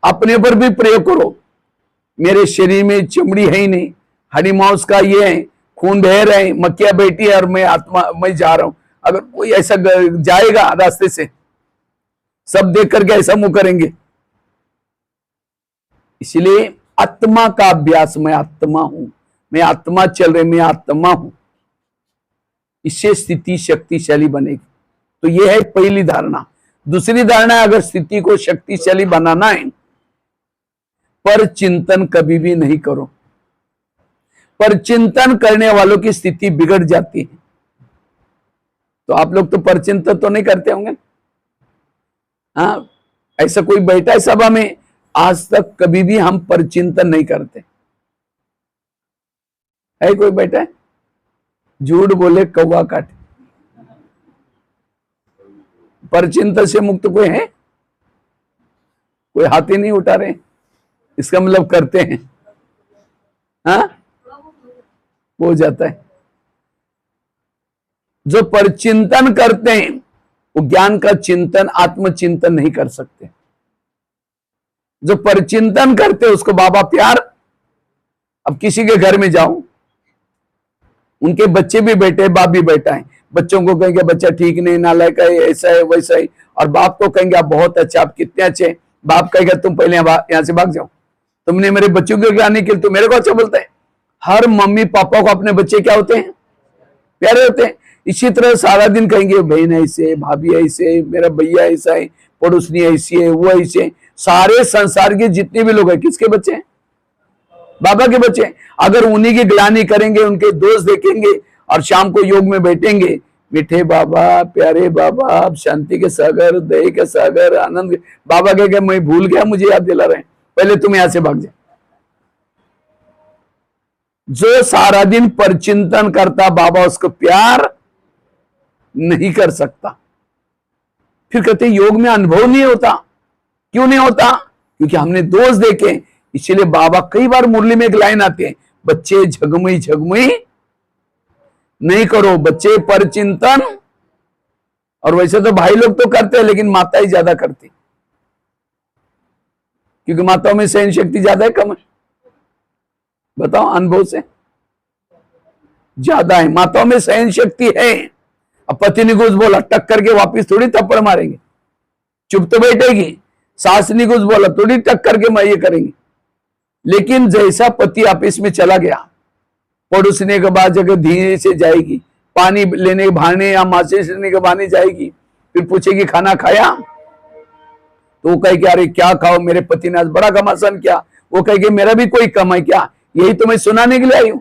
अपने पर भी प्रयोग करो, मेरे शरीर में चमड़ी है ही नहीं, हड्डी मांस का ये है, खून बह रहे हैं, मक्खियां बैठी है, और मैं जा रहा हूं। अगर कोई ऐसा जाएगा रास्ते से, सब देख करके ऐसा मुंह करेंगे। इसलिए आत्मा का अभ्यास, मैं आत्मा हूं, मैं आत्मा चल रही, मैं आत्मा हूं, इससे स्थिति शक्तिशाली बनेगी। तो ये है पहली धारणा। दूसरी धारणा है, अगर स्थिति को शक्तिशाली बनाना है, पर चिंतन कभी भी नहीं करो। पर चिंतन करने वालों की स्थिति बिगड़ जाती है। तो आप लोग तो परचिंतन तो नहीं करते होंगे। हाँ, ऐसा कोई बैठा है सभा में, आज तक कभी भी हम परचिंतन नहीं करते है? कोई बैठा है? झूठ बोले कौवा काटे। परचिंतन से मुक्त कोई है? कोई हाथ ही नहीं उठा रहे। इसका मतलब करते हैं। हाँ, हो जाता है। जो परचिंतन करते हैं वो ज्ञान का चिंतन, आत्मचिंतन नहीं कर सकते। जो परचिंतन करते हैं उसको बाबा प्यार। अब किसी के घर में जाओ, उनके बच्चे भी बैठे, बाप भी बैठा है, बच्चों को कहेंगे बच्चा ठीक नहीं, नालायक है, ऐसा है वैसा है, और बाप को कहेंगे आप बहुत अच्छे, आप कितने अच्छे। बाप कहेगा तुम पहले यहां से भाग जाओ, तुमने मेरे बच्चों को गिराने के लिए तो मेरे को अच्छा बोलता है। हर मम्मी पापा को अपने बच्चे क्या होते हैं? प्यारे होते हैं। इसी तरह सारा दिन कहेंगे बहन ऐसे, भाभी ऐसे, मेरा भैया ऐसा है, पड़ोसनी ऐसी है, वो ऐसे। सारे संसार के जितने भी लोग हैं किसके बच्चे हैं? बाबा के बच्चे। अगर उन्हीं की गिलानी करेंगे, उनके दोस्त देखेंगे और शाम को योग में बैठेंगे, मीठे बाबा, प्यारे बाबा, आप शांति के सागर, दया के सागर, आनंद के। बाबा कहेंगे मैं भूल गया, मुझे याद दिला रहे, पहले तुम यहां से भाग जाए। जो सारा दिन परचिंतन करता, बाबा उसको प्यार नहीं कर सकता। फिर कहते योग में अनुभव नहीं होता। क्यों नहीं होता? क्योंकि हमने दोष देखे। इसलिए बाबा कई बार मुरली में एक लाइन आती है, बच्चे झगमुई झगमुई नहीं करो, बच्चे परचिंतन। और वैसे तो भाई लोग तो करते हैं, लेकिन माता ही ज्यादा करती, क्योंकि माताओं में सहन शक्ति ज्यादा है कम है? बताओ, अनुभव से ज्यादा है। माताओं में सहन शक्ति है। अब पति ने कुछ बोला, टक करके वापिस थोड़ी थप्पड़ मारेंगे, चुप तो बैठेगी। सास ने कुछ बोला, थोड़ी टक करके मैं ये करेंगे। लेकिन जैसा पति ऑफिस में चला गया, पड़ोसने के बाद जगह धीरे से जाएगी, पानी लेने के बहाने या माचिस लेने के बहाने जाएगी, फिर पूछेगी खाना खाया? तो वो कहेगी अरे क्या खाओ, मेरे पति ने आज बड़ा घमासान किया। वो कहेगी मेरा भी कोई कम है क्या? यही तो मैं सुनाने के लिए आई हूं।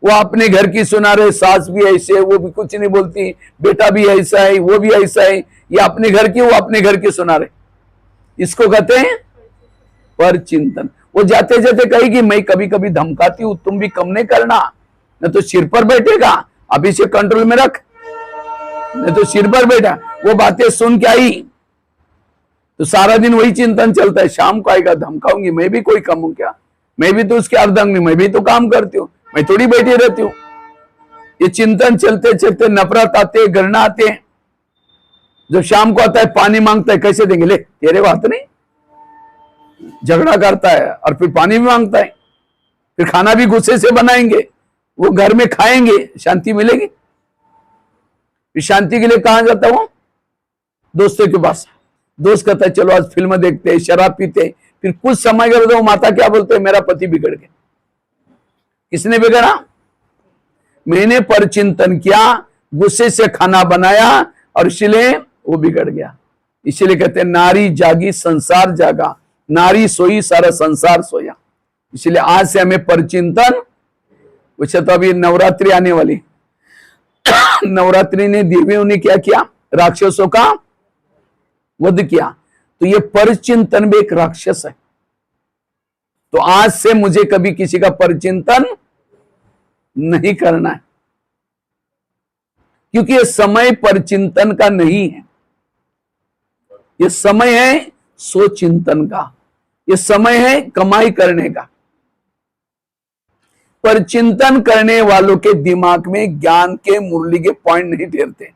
वो अपने घर की सुना रहे, सास भी ऐसे, वो भी कुछ नहीं बोलती, बेटा भी ऐसा है, वो भी ऐसा है। ये अपने घर की, वो अपने घर की सुना रहे। इसको कहते हैं परचिंतन। वो जाते जाते कहेगी मैं कभी कभी धमकाती हूं, तुम भी कम नहीं करना, न तो सिर पर बैठेगा, अभी से कंट्रोल में रख, न तो सिर पर बैठा। वो बातें सुन के आई तो सारा दिन वही चिंतन चलता है। शाम को आएगा, धमकाऊंगी, मैं भी कोई कम हूं क्या? मैं भी तो उसके अर्धांगिनी, मैं भी तो काम करती हूँ, मैं थोड़ी बैठी रहती हूँ। ये चिंतन चलते चलते नफरत आते, घृणा आते। जब शाम को आता है पानी मांगता है, कैसे देंगे? ले तेरे बात नहीं। झगड़ा करता है और फिर पानी भी मांगता है। फिर खाना भी गुस्से से बनाएंगे, वो घर में खाएंगे, शांति मिलेगी? फिर शांति के लिए कहां जाता हूं? दोस्तों के पास। दोस्त कहता है चलो आज फिल्म देखते हैं, शराब पीते हैं। फिर कुछ समय के बाद वो माता क्या बोलते हैं, मेरा पति बिगड़ गया। किसने बिगड़ा? मैंने परचिंतन किया, गुस्से से खाना बनाया और इसलिए वो बिगड़ गया। इसलिए कहते हैं नारी जागी संसार जागा, नारी सोई सारा संसार सोया। इसलिए आज से हमें परचिंतन। वैसे तो अभी नवरात्रि आने वाली, नवरात्रि ने देवियों ने क्या किया? राक्षसों का वध किया। तो ये परचिंतन भी एक राक्षस है। तो आज से मुझे कभी किसी का परचिंतन नहीं करना है, क्योंकि ये समय परचिंतन का नहीं है। ये समय है सोचिंतन का, ये समय है कमाई करने का। परचिंतन करने वालों के दिमाग में ज्ञान के मुरली के पॉइंट नहीं ठहरते।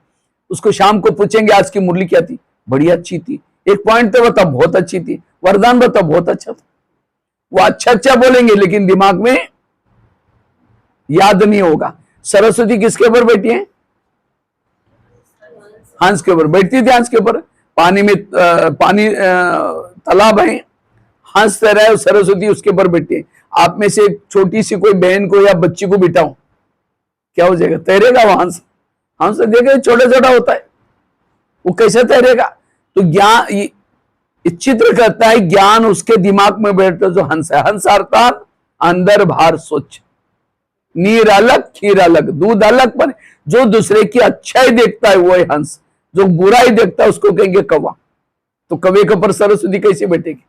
उसको शाम को पूछेंगे आज की मुरली क्या थी? बढ़िया अच्छी थी। एक पॉइंट तो बता, बहुत अच्छी थी। वरदान बता, बहुत अच्छा था। वो अच्छा बोलेंगे लेकिन दिमाग में याद नहीं होगा। सरस्वती किसके ऊपर बैठी है? हंस के ऊपर बैठती थी। हंस के ऊपर पानी में तालाब है, हंस तैरा है, सरस्वती उसके ऊपर बैठी है। आप में से छोटी सी कोई बहन को या बच्ची को बिठाओ, क्या हो जाएगा? तैरेगा वो हंस? हमसे देखे छोटा छोटा होता है, वो कैसे तैरेगा? तो ज्ञान ये चित्र करता है, ज्ञान उसके दिमाग में बैठता जो हंस है। हंस अर्थात अंदर बाहर स्वच्छ, नीर अलग खीर अलग, दूध अलग, पर जो दूसरे की अच्छाई देखता है वो है हंस, जो बुराई देखता है उसको कहेंगे कौवा। तो कौवे के ऊपर सरस्वती कैसे बैठेगी?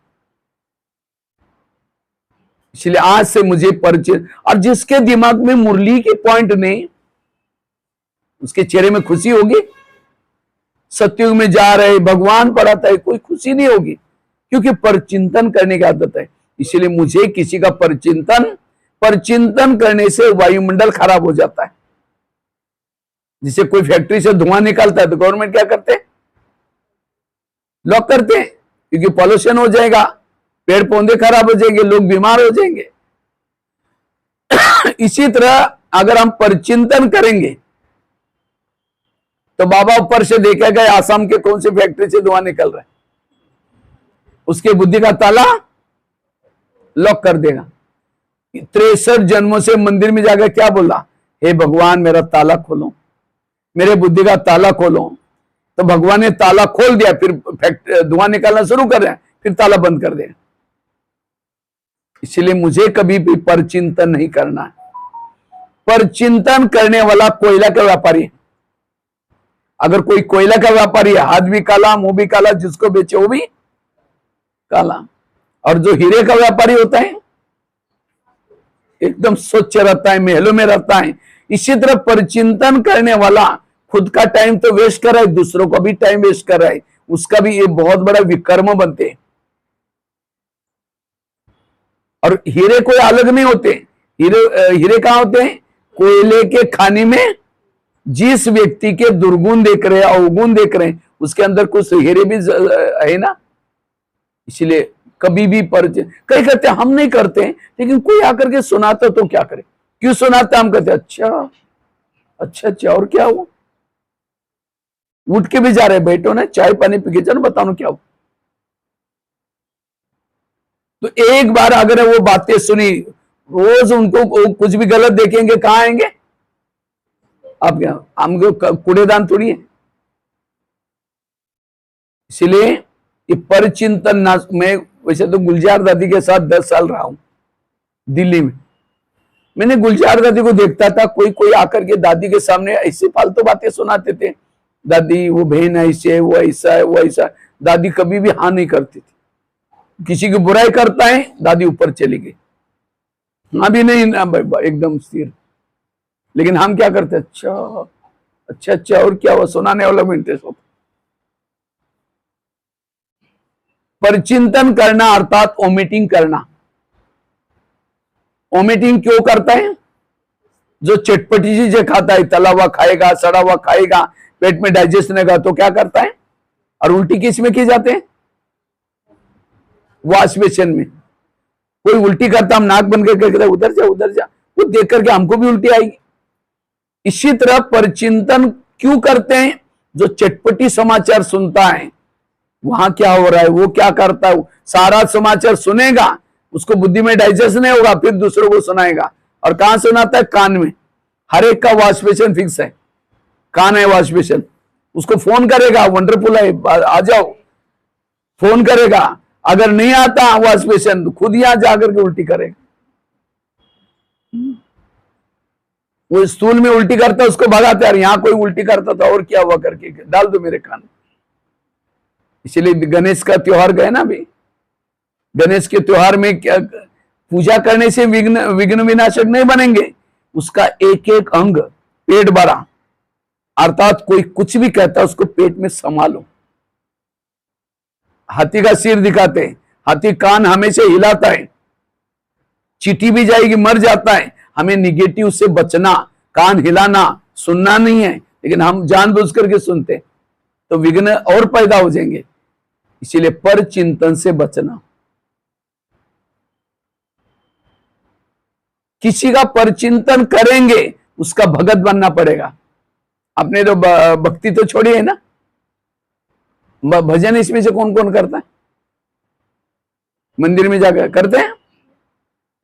इसलिए आज से मुझे परिचय, और जिसके दिमाग में मुरली के पॉइंट नहीं, उसके चेहरे में खुशी होगी? सत्युग में जा रहे भगवान पढ़ाता है, कोई खुशी नहीं होगी, क्योंकि परचिंतन करने की आदत है। इसलिए मुझे किसी का परचिंतन करने से वायुमंडल खराब हो जाता है। जिसे कोई फैक्ट्री से धुआं निकालता है तो गवर्नमेंट क्या करते हैं? लॉक करते हैं, क्योंकि पॉल्यूशन हो जाएगा, पेड़ पौधे खराब हो जाएंगे, लोग बीमार हो जाएंगे। इसी तरह अगर हम परचिंतन करेंगे तो बाबा ऊपर से देखेगा आसाम के कौन सी फैक्ट्री से धुआं निकल रहा है, उसके बुद्धि का ताला लॉक कर देगा। 63 जन्मों से मंदिर में जाकर क्या बोला? हे भगवान मेरा ताला खोलो, मेरे बुद्धि का ताला खोलो। तो भगवान ने ताला खोल दिया, फिर धुआं निकालना शुरू कर रहे हैं, फिर ताला बंद कर दिया। इसलिए मुझे कभी भी परचिंतन नहीं करना है। परचिंतन करने वाला कोयला का व्यापारी है। अगर कोई कोयला का व्यापारी है, हाथ भी काला मुंह भी काला, जिसको बेचे वो भी काला। और जो हीरे का व्यापारी होता है एकदम स्वच्छ रहता है, महलों में रहता है। इसी तरह परचिंतन करने वाला खुद का टाइम तो वेस्ट कर रहा है, दूसरों को भी टाइम वेस्ट कर रहा है, उसका भी ये बहुत बड़ा विकर्म बनते हैं। और हीरे कोई अलग नहीं होते, हीरे कहां होते हैं? कोयले के खाने में जिस व्यक्ति के दुर्गुण देख रहे हैं, अवगुण देख रहे हैं, उसके अंदर कुछ हीरे भी है ना। इसलिए कभी भी कई कहते हैं हम नहीं करते, लेकिन कोई आकर के सुनाता तो क्या करे? क्यों सुनाता? हम कहते अच्छा अच्छा अच्छा, और क्या हुआ? उठ के भी जा रहे, बैठो ना, चाय पानी पी के चलो, बताओ क्या हुआ। तो एक बार अगर वो बातें सुनी, रोज उनको कुछ भी गलत देखेंगे, कहां आएंगे? आप क्या हमको कूड़ेदान थोड़ी है। इसलिए ये परचिंतन ना, मैं वैसे तो गुलजार दादी के साथ 10 साल रहा हूं दिल्ली में। मैंने गुलजार दादी को देखता था, कोई कोई आकर के दादी के सामने ऐसी फालतू बातें सुनाते थे, दादी वो बहन ऐसी है, वो ऐसा है, वो ऐसा। दादी कभी भी हाँ नहीं करती थी। किसी की बुराई करता है, दादी ऊपर चली गई, हाँ भी नहीं, एकदम स्थिर। लेकिन हम क्या करते? अच्छा अच्छा अच्छा, और क्या हुआ? सुनाने वाला में इंटरेस्ट होता। परचिंतन करना अर्थात ओमिटिंग करना। ओमिटिंग क्यों करता है? जो चटपटी चीजें खाता है, तला हुआ खाएगा, सड़ा हुआ खाएगा, पेट में डाइजेस्ट नहीं होगा तो क्या करता है? और उल्टी किस में की जाते हैं? वॉश बेसिन में। कोई उल्टी करता, हम नाक बन करके कहते उधर जा उधर जा, वो देख करके हमको भी उल्टी आएगी। इसी तरह परचिंतन क्यों करते हैं? जो चटपटी समाचार सुनता है, वहां क्या हो रहा है, वो क्या करता है, सारा समाचार सुनेगा, उसको बुद्धि में डाइजेस्ट नहीं होगा, फिर दूसरों को सुनाएगा। और कहां सुनाता है? कान में। हर एक का वॉश बेसिन फिक्स है, कान है वॉश बेसिन। उसको फोन करेगा, वंडरफुल है आ जाओ, फोन करेगा। अगर नहीं आता वॉश बेसिन तो खुद यहां जाकर के उल्टी करेगा। वो स्टूल में उल्टी करता, उसको भगाते, यार यहां कोई उल्टी करता था और क्या हुआ करके डाल दो मेरे कान। इसलिए गणेश का त्योहार गए ना अभी, गणेश के त्योहार में क्या पूजा करने से विघ्न विनाशक नहीं बनेंगे, उसका एक एक अंग पेट भरा। अर्थात कोई कुछ भी कहता है उसको पेट में संभालो। हाथी का सिर दिखाते, हाथी कान हमेशा हिलाता है, चींटी भी जाएगी मर जाता है। हमें निगेटिव से बचना, कान हिलाना, सुनना नहीं है, लेकिन हम जानबूझ करके सुनते तो विघ्न और पैदा हो जाएंगे। इसीलिए पर चिंतन से बचना। किसी का परचिंतन करेंगे, उसका भगत बनना पड़ेगा। आपने तो भक्ति तो छोड़ी है ना, भजन इसमें से कौन कौन करता है? मंदिर में जाकर करते हैं।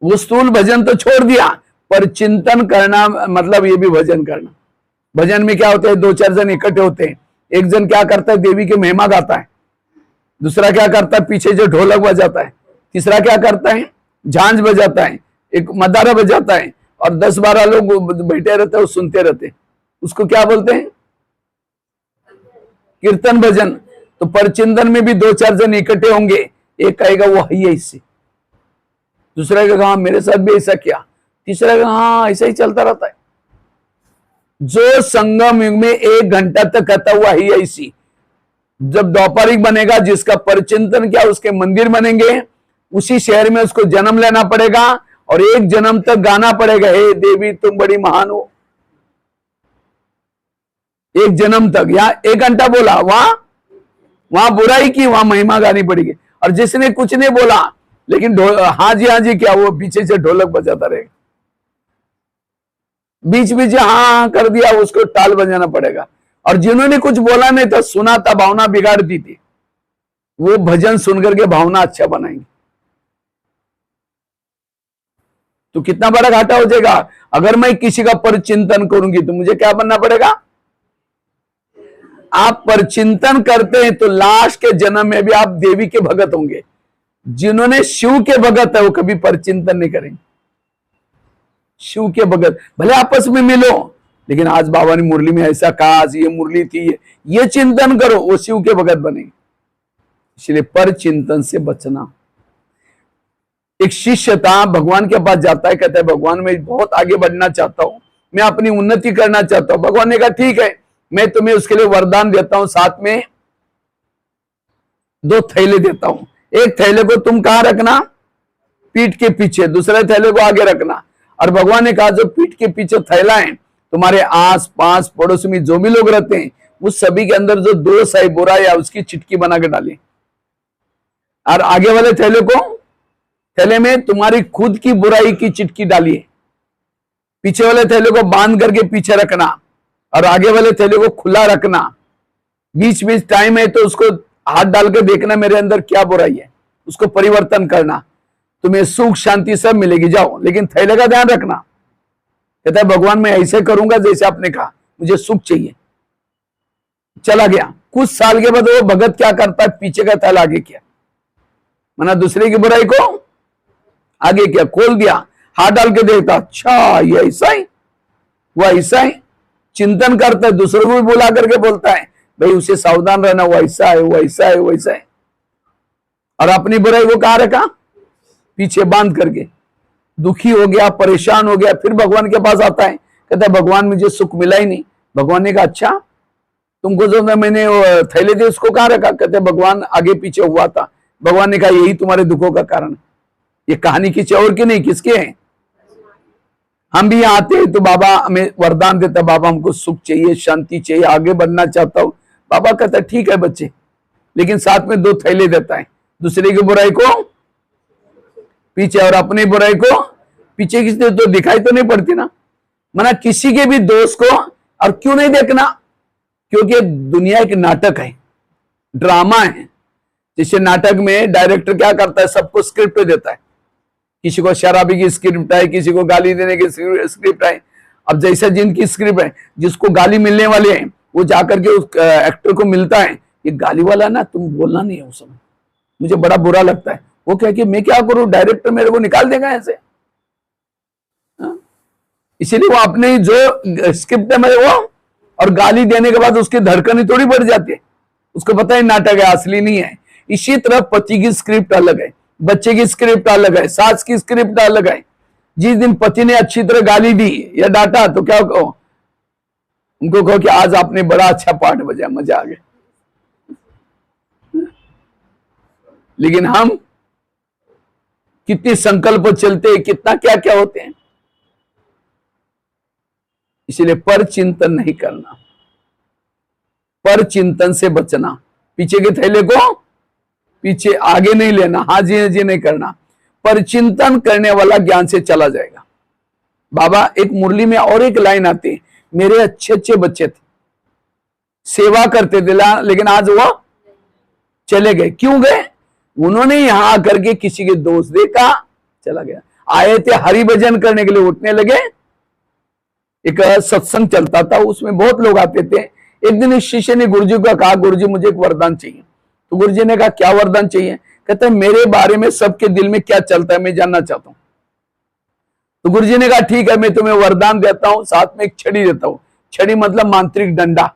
वो स्थूल भजन तो छोड़ दिया, पर चिंतन करना मतलब ये भी भजन करना। भजन में क्या होता है, 2-4 जन इकट्ठे होते हैं। एक जन क्या करता है, देवी के महिमा गाता है, दूसरा क्या करता है, पीछे जो ढोलक बजाता है, तीसरा क्या करता है, झांझ बजाता है, एक मदारा बजाता है, और 10-12 लोग बैठे रहते हैं, सुनते रहते हैं। उसको क्या बोलते हैं, कीर्तन भजन। तो परचिंतन में भी 2-4 जन इकट्ठे होंगे, एक कहेगा वो है इससे, दूसरा कहेगा हाँ मेरे साथ भी ऐसा किया, तीसरा कहेगा हाँ ऐसा ही चलता रहता है। जो संगम युग में 1 घंटा तक कहता हुआ ही ऐसी, जब द्वापारिक बनेगा, जिसका परचिंतन क्या उसके मंदिर बनेंगे, उसी शहर में उसको जन्म लेना पड़ेगा और 1 जन्म तक गाना पड़ेगा, हे देवी तुम बड़ी महान हो। 1 जन्म तक, यहां 1 घंटा बोला, वहां बुराई की, वहां महिमा गानी पड़ेगी। और जिसने कुछ नहीं बोला लेकिन हाँ जी क्या, वो पीछे से ढोलक बजाता रहेगा, बीच बीच हाँ कर दिया, उसको ताल बजाना पड़ेगा। और जिन्होंने कुछ बोला नहीं था, सुना था, भावना बिगाड़ दी थी, वो भजन सुनकर के भावना अच्छा बनाएंगे। तो कितना बड़ा घाटा हो जाएगा। अगर मैं किसी का परचिंतन करूंगी तो मुझे क्या बनना पड़ेगा, आप परचिंतन करते हैं तो लास्ट के जन्म में भी आप देवी के भगत होंगे। जिन्होंने शिव के भगत है वो कभी परचिंतन नहीं करेंगे। शिव के भगत भले आपस में मिलो, लेकिन आज बाबा ने मुरली में ऐसा कहा, आज ये मुरली थी, ये चिंतन करो, वो शिव के भगत बनेंगे। इसलिए परचिंतन से बचना। एक शिष्य था, भगवान के पास जाता है, कहता है भगवान मैं बहुत आगे बढ़ना चाहता हूं, मैं अपनी उन्नति करना चाहता हूं। भगवान ने कहा ठीक है, मैं तुम्हें उसके लिए वरदान देता हूं, साथ में 2 थैले देता हूं। एक थैले को तुम कहां रखना, पीठ के पीछे, दूसरे थैले को आगे रखना। और भगवान ने कहा जो पीठ के पीछे थैला है, तुम्हारे आस पास पड़ोस में जो भी लोग रहते हैं, उस सभी के अंदर जो दोष है, बुराई है, उसकी चिटकी बना के डाले। और आगे वाले थैले में तुम्हारी खुद की बुराई की चिटकी डालिए। पीछे वाले थैले को बांध करके पीछे रखना और आगे वाले थैले को खुला रखना। बीच बीच टाइम है तो उसको हाथ डाल के देखना मेरे अंदर क्या बुराई है, उसको परिवर्तन करना, तुम्हें सुख शांति सब मिलेगी, जाओ। लेकिन थैले का ध्यान रखना। कहता है भगवान मैं ऐसे करूंगा जैसे आपने कहा, मुझे सुख चाहिए। चला गया। कुछ साल के बाद वो भगत क्या करता है, पीछे का थैला आगे किया, माना दूसरे की बुराई को आगे किया, खोल दिया, हाथ डाल के देखता, अच्छा ये ऐसा ही, वो ऐसा ही। चिंतन करता है, दूसरों को भी बुला करके बोलता है भाई उसे सावधान रहना, वो ऐसा है, वो ऐसा है, वो ऐसा है। और अपनी बुराई वो कहां रखा, पीछे बांध करके। दुखी हो गया, परेशान हो गया, फिर भगवान के पास आता है, कहता है भगवान मुझे सुख मिला ही नहीं। भगवान ने कहा अच्छा तुमको जो मैंने थैले दिए उसको कहां रखा, कहते भगवान आगे पीछे हुआ था। भगवान ने कहा यही तुम्हारे दुखों का कारण है। ये कहानी किसी और की नहीं, किसके है। हम भी आते हैं तो बाबा हमें वरदान देता, बाबा हमको सुख चाहिए, शांति चाहिए, आगे बढ़ना चाहता हूं। बाबा कहता है ठीक है बच्चे, लेकिन साथ में 2 थैले देता है, दूसरे की बुराई को पीछे और अपनी बुराई को पीछे। किसने तो दिखाई तो नहीं पड़ती ना, माना किसी के भी दोष को। और क्यों नहीं देखना, क्योंकि दुनिया एक नाटक है, ड्रामा है। जैसे नाटक में डायरेक्टर क्या करता है, सबको स्क्रिप्ट देता है, किसी को शराबी की स्क्रिप्ट है, किसी को गाली देने की स्क्रिप्ट है। अब जैसा जिनकी स्क्रिप्ट है, जिसको गाली मिलने वाले हैं वो जाकर के उस एक्टर को मिलता है, ये गाली वाला ना तुम बोलना नहीं है उस समय, मुझे बड़ा बुरा लगता है। वो क्या कि मैं क्या करूं, डायरेक्टर मेरे को निकाल देगा ऐसे। इसीलिए वो अपने जो स्क्रिप्ट है मेरे वो, और गाली देने के बाद उसकी धड़कन थोड़ी बढ़ जाती है, उसको पता है नाटक है, असली नहीं है। इसी तरह पति की स्क्रिप्ट अलग है, बच्चे की स्क्रिप्ट अलग है, सास की स्क्रिप्ट अलग है। जिस दिन पति ने अच्छी तरह गाली दी या डांटा तो क्या कहो, उनको कहो कि आज आपने बड़ा अच्छा पाठ बजाया, मजा आ गया। लेकिन हम कितने संकल्प चलते हैं, कितना क्या क्या होते हैं। इसलिए पर चिंतन नहीं करना, पर चिंतन से बचना। पीछे के थैले को पीछे आगे नहीं लेना, हाँ जी नहीं करना। पर चिंतन करने वाला ज्ञान से चला जाएगा। बाबा एक मुरली में और एक लाइन आती है, मेरे अच्छे अच्छे बच्चे थे, सेवा करते थे, लेकिन आज वो चले गए। क्यों गए, उन्होंने यहां आकर के किसी के दोस्त देखा, चला गया। आए थे हरि भजन करने के लिए, उठने लगे एक सत्संग चलता था, उसमें बहुत लोग आते थे। एक दिन इस शिष्य ने गुरुजी को कहा, गुरुजी मुझे एक वरदान चाहिए। तो गुरुजी ने कहा क्या वरदान चाहिए? कहते हैं मेरे बारे में सबके दिल में क्या चलता है मैं जानना चाहता हूं। तो गुरुजी ने कहा ठीक है, मैं तुम्हें वरदान देता हूं, साथ में एक छड़ी देता हूं। छड़ी मतलब मांत्रिक डंडा।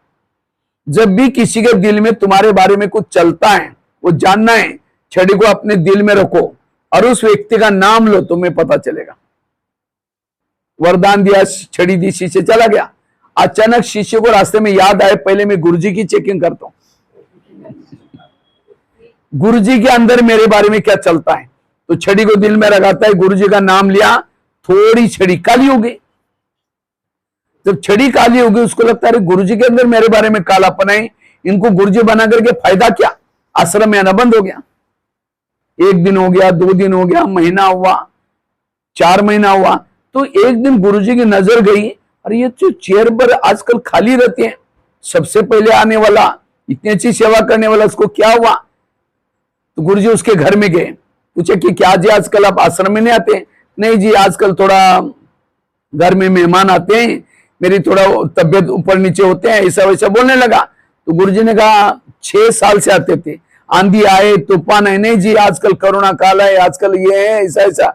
जब भी किसी के दिल में तुम्हारे बारे में कुछ चलता है, वो जानना है, छड़ी को अपने दिल में रखो और उस व्यक्ति का नाम लो, तुम्हें पता चलेगा। वरदान दिया, छड़ी दी, शिष्य चला गया। अचानक शिष्य को रास्ते में याद आए, पहले मैं गुरुजी की चेकिंग करता हूं, गुरुजी के अंदर मेरे बारे में क्या चलता है। तो छड़ी को दिल में लगाता है, गुरुजी का नाम लिया, थोड़ी छड़ी काली हो गई। जब छड़ी काली हो गई, उसको लगता है गुरुजी के अंदर मेरे बारे में कालापन है, इनको गुरुजी बना करके फायदा क्या, आश्रम में आना बंद हो गया। 1 दिन हो गया, 2 दिन हो गया, महीना हुआ, 4 महीना हुआ। तो एक दिन गुरुजी की नजर गई, अरे ये जो चेयर पर आजकल खाली रहती है, सबसे पहले आने वाला, इतनी अच्छी सेवा करने वाला, उसको क्या हुआ? तो गुरुजी उसके घर में गए, पूछे कि क्या जी आजकल आप आश्रम में नहीं आते? नहीं जी, आजकल थोड़ा घर में मेहमान आते हैं, मेरी थोड़ा तबियत ऊपर नीचे होते हैं, ऐसा वैसा बोलने लगा। तो गुरुजी ने कहा 6 साल से आते थे, आंधी आए तूफान है, नहीं जी आजकल कोरोना काल है, आजकल ये है, ऐसा ऐसा।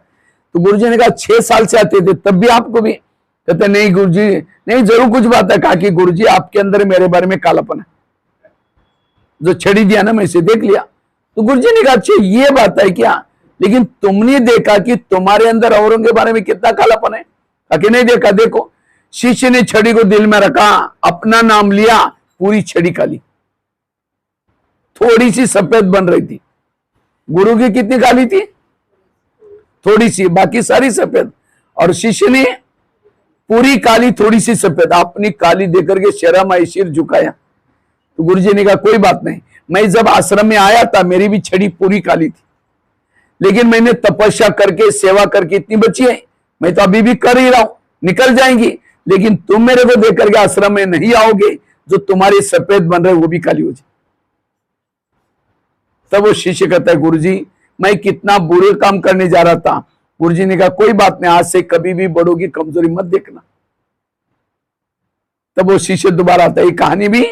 तो गुरुजी ने कहा 6 साल से आते थे, तब भी आपको भी? कहते नहीं गुरुजी, नहीं जरूर कुछ बात है। कहा कि गुरुजी आपके अंदर मेरे बारे में कालापन है, जो छड़ी दिया ना मैं इसे देख लिया। तो गुरुजी ने कहा अच्छा ये बात है क्या, लेकिन तुमने देखा कि तुम्हारे अंदर औरों के बारे में कितना कालापन है? कहा कि नहीं देखा। देखो, शिष्य ने छड़ी को दिल में रखा, अपना नाम लिया, पूरी छड़ी काली, थोड़ी सी सफेद बन रही थी। गुरु की कितनी काली थी? थोड़ी सी, बाकी सारी सफेद। और शिष्य ने पूरी काली, थोड़ी सी सफेद, अपनी काली देकर के शर्म आई, सिर झुकाया। तो गुरुजी ने कहा कोई बात नहीं, मैं जब आश्रम में आया था मेरी भी छड़ी पूरी काली थी, लेकिन मैंने तपस्या करके सेवा करके इतनी बची है, मैं तो अभी भी कर ही रहा हूं, निकल जाएंगी, लेकिन तुम मेरे को देख करके आश्रम में नहीं आओगे, जो तुम्हारी सफेद बन रहे वो भी काली हो जाए। तब वो शिष्य कहता है गुरुजी मैं कितना बुरे काम करने जा रहा था। गुरुजी ने कहा कोई बात नहीं, आज से कभी भी बड़ों की कमजोरी मत देखना। तब वो शिष्य दोबारा आता है। ये कहानी भी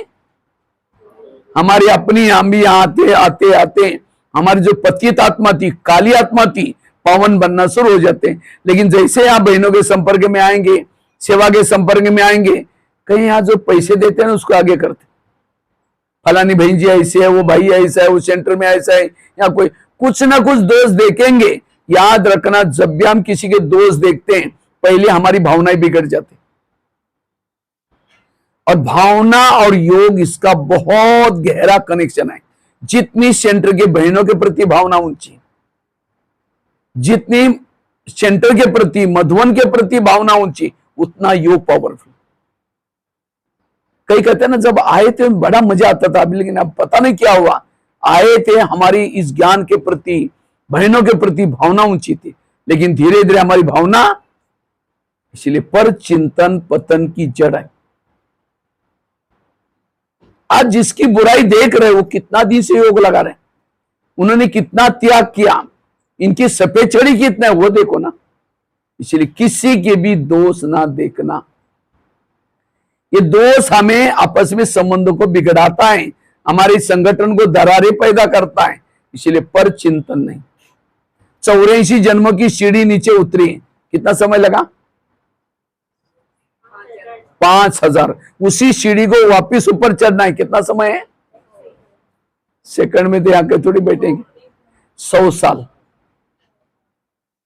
हमारी अपनी, हम भी यहाँ आते आते आते हमारी जो पतित आत्मा थी, काली आत्मा थी, पावन बनना शुरू हो जाते हैं। लेकिन जैसे आप बहनों के संपर्क में आएंगे, सेवा के संपर्क में आएंगे, कहीं यहाँ जो पैसे देते हैं ना उसको आगे करते, फलानी बहन जी ऐसी है, वो भाई ऐसा है, वो सेंटर में ऐसा है, या कोई कुछ ना कुछ दोष देखेंगे। याद रखना, जब भी हम किसी के दोष देखते हैं, पहले हमारी भावनाएं बिगड़ जाती, और भावना और योग इसका बहुत गहरा कनेक्शन है। जितनी सेंटर के बहनों के प्रति भावना ऊंची, जितनी सेंटर के प्रति, मधुवन के प्रति भावना ऊंची, उतना योग पावरफुल। कई कहते हैं ना जब आए थे बड़ा मजा आता था, लेकिन अब पता नहीं क्या हुआ, आए थे हमारी इस ज्ञान के प्रति, बहनों के प्रति भावना ऊंची थी, लेकिन धीरे धीरे हमारी भावना, इसलिए पर चिंतन पतन की जड़ है। आज जिसकी बुराई देख रहे वो कितना दिन से योग लगा रहे, उन्होंने कितना त्याग किया, इनकी सफेद छड़ी कितना है वो देखो ना। इसलिए किसी के भी दोष ना देखना, ये दोष हमें आपस में संबंधों को बिगड़ाता है, हमारे संगठन को दरारें पैदा करता है। इसलिए पर चिंतन नहीं। 84 जन्मों की सीढ़ी नीचे उतरी, कितना समय लगा? 5000। उसी सीढ़ी को वापिस ऊपर चढ़ना है, कितना समय है? सेकंड में तो आके थोड़ी बैठेंगे, 100 साल।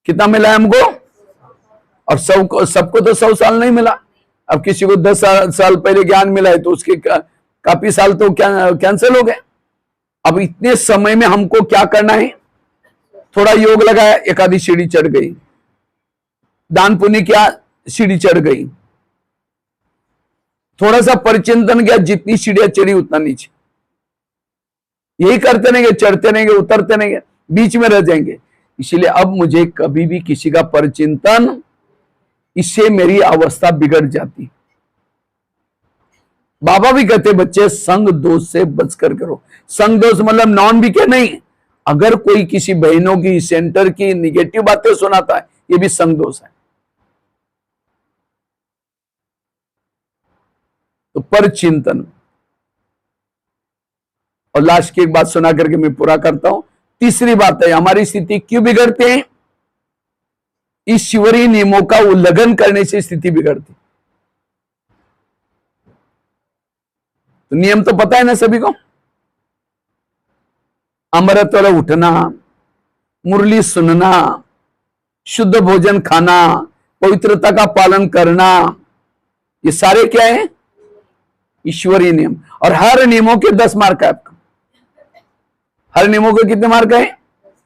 कितना मिला हमको? और सबको तो 100 साल नहीं मिला। अब किसी को 10 साल पहले ज्ञान मिला है तो उसके काफी साल तो कैंसिल हो गए। अब इतने समय में हमको क्या करना है? थोड़ा योग लगाया, एक आधी सीढ़ी चढ़ गई, दान पुण्य किया, सीढ़ी चढ़ गई, थोड़ा सा परिचिंतन किया, जितनी सीढ़ियां चढ़ी उतना नीचे। यही करते रहेंगे, चढ़ते रहेंगे, उतरते रहेंगे, बीच में रह जाएंगे। इसलिए अब मुझे कभी भी किसी का परिचिंतन, इससे मेरी अवस्था बिगड़ जाती। बाबा भी कहते बच्चे संग दोष से बचकर करो। संग दोष मतलब नॉन भी क्या नहीं, अगर कोई किसी बहनों की, सेंटर की निगेटिव बातें सुनाता है, ये भी संग दोष है। तो पर चिंतन। और लास्ट की एक बात सुना करके मैं पूरा करता हूं। तीसरी बात है, हमारी स्थिति क्यों बिगड़ते हैं? ईश्वरीय नियमों का उल्लंघन करने से स्थिति बिगड़ती। तो नियम तो पता है ना सभी को, अमृत वाला उठना, मुरली सुनना, शुद्ध भोजन खाना, पवित्रता का पालन करना, ये सारे क्या है? ईश्वरीय नियम। और हर नियमों के 10 मार्क है आपका। हर नियमों के कितने मार्क है?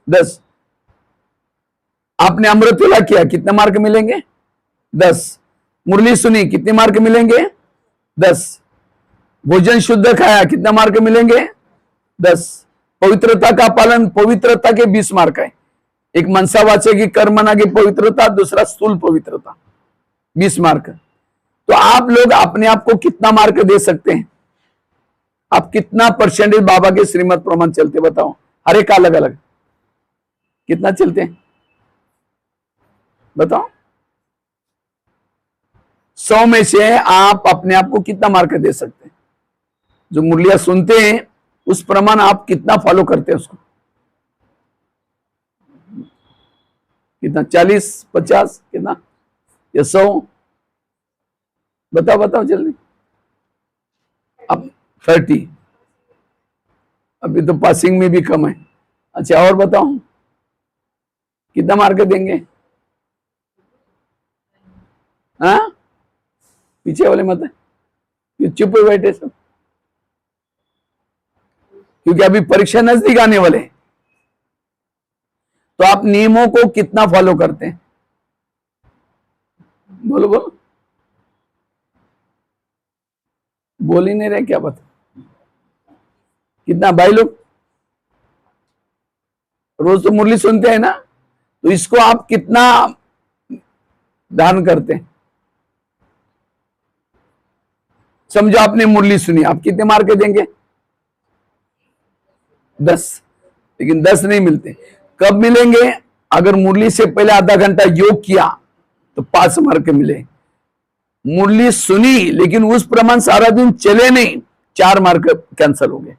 10। आपने अमृत वेला किया, कितने मार्क मिलेंगे? 10। मुरली सुनी, कितने मार्क मिलेंगे? 10। भोजन शुद्ध खाया, कितना मार्क मिलेंगे? 10। पवित्रता का पालन, पवित्रता के 20 मार्क है। एक मनसावाचे की कर्मणा की पवित्रता, दूसरा स्थूल पवित्रता, 20 मार्क। तो आप लोग अपने आप को कितना मार्क दे सकते हैं? आप कितना परसेंटेज बाबा के श्रीमत प्रमाण चलते बताओ? हर एक अलग अलग कितना चलते हैं बताओ? 100 में से आप अपने आप को कितना मार्क दे सकते हैं? जो मुरलियां सुनते हैं उस प्रमाण आप कितना फॉलो करते हैं उसको? कितना? 40, 50, कितना या 100? बताओ बताओ जल्दी। अब 30। अभी तो पासिंग में भी कम है। अच्छा और बताओ कितना मार्क देंगे? हाँ, पीछे वाले मत है, चुप बैठे सब, क्योंकि अभी परीक्षा नजदीक आने वाले। तो आप नियमों को कितना फॉलो करते हैं? बोलो बोलो, बोल ही नहीं रहे, क्या बता? कितना भाई लोग? रोज तो मुरली सुनते हैं ना, तो इसको आप कितना धारण करते हैं? समझो आपने मुरली सुनी, आप कितने मार्क देंगे? 10। लेकिन 10 नहीं मिलते। कब मिलेंगे? अगर मुरली से पहले आधा घंटा योग किया तो 5 मार्क मिले। मुरली सुनी लेकिन उस प्रमाण सारा दिन चले नहीं, 4 मार्क कैंसिल हो गए।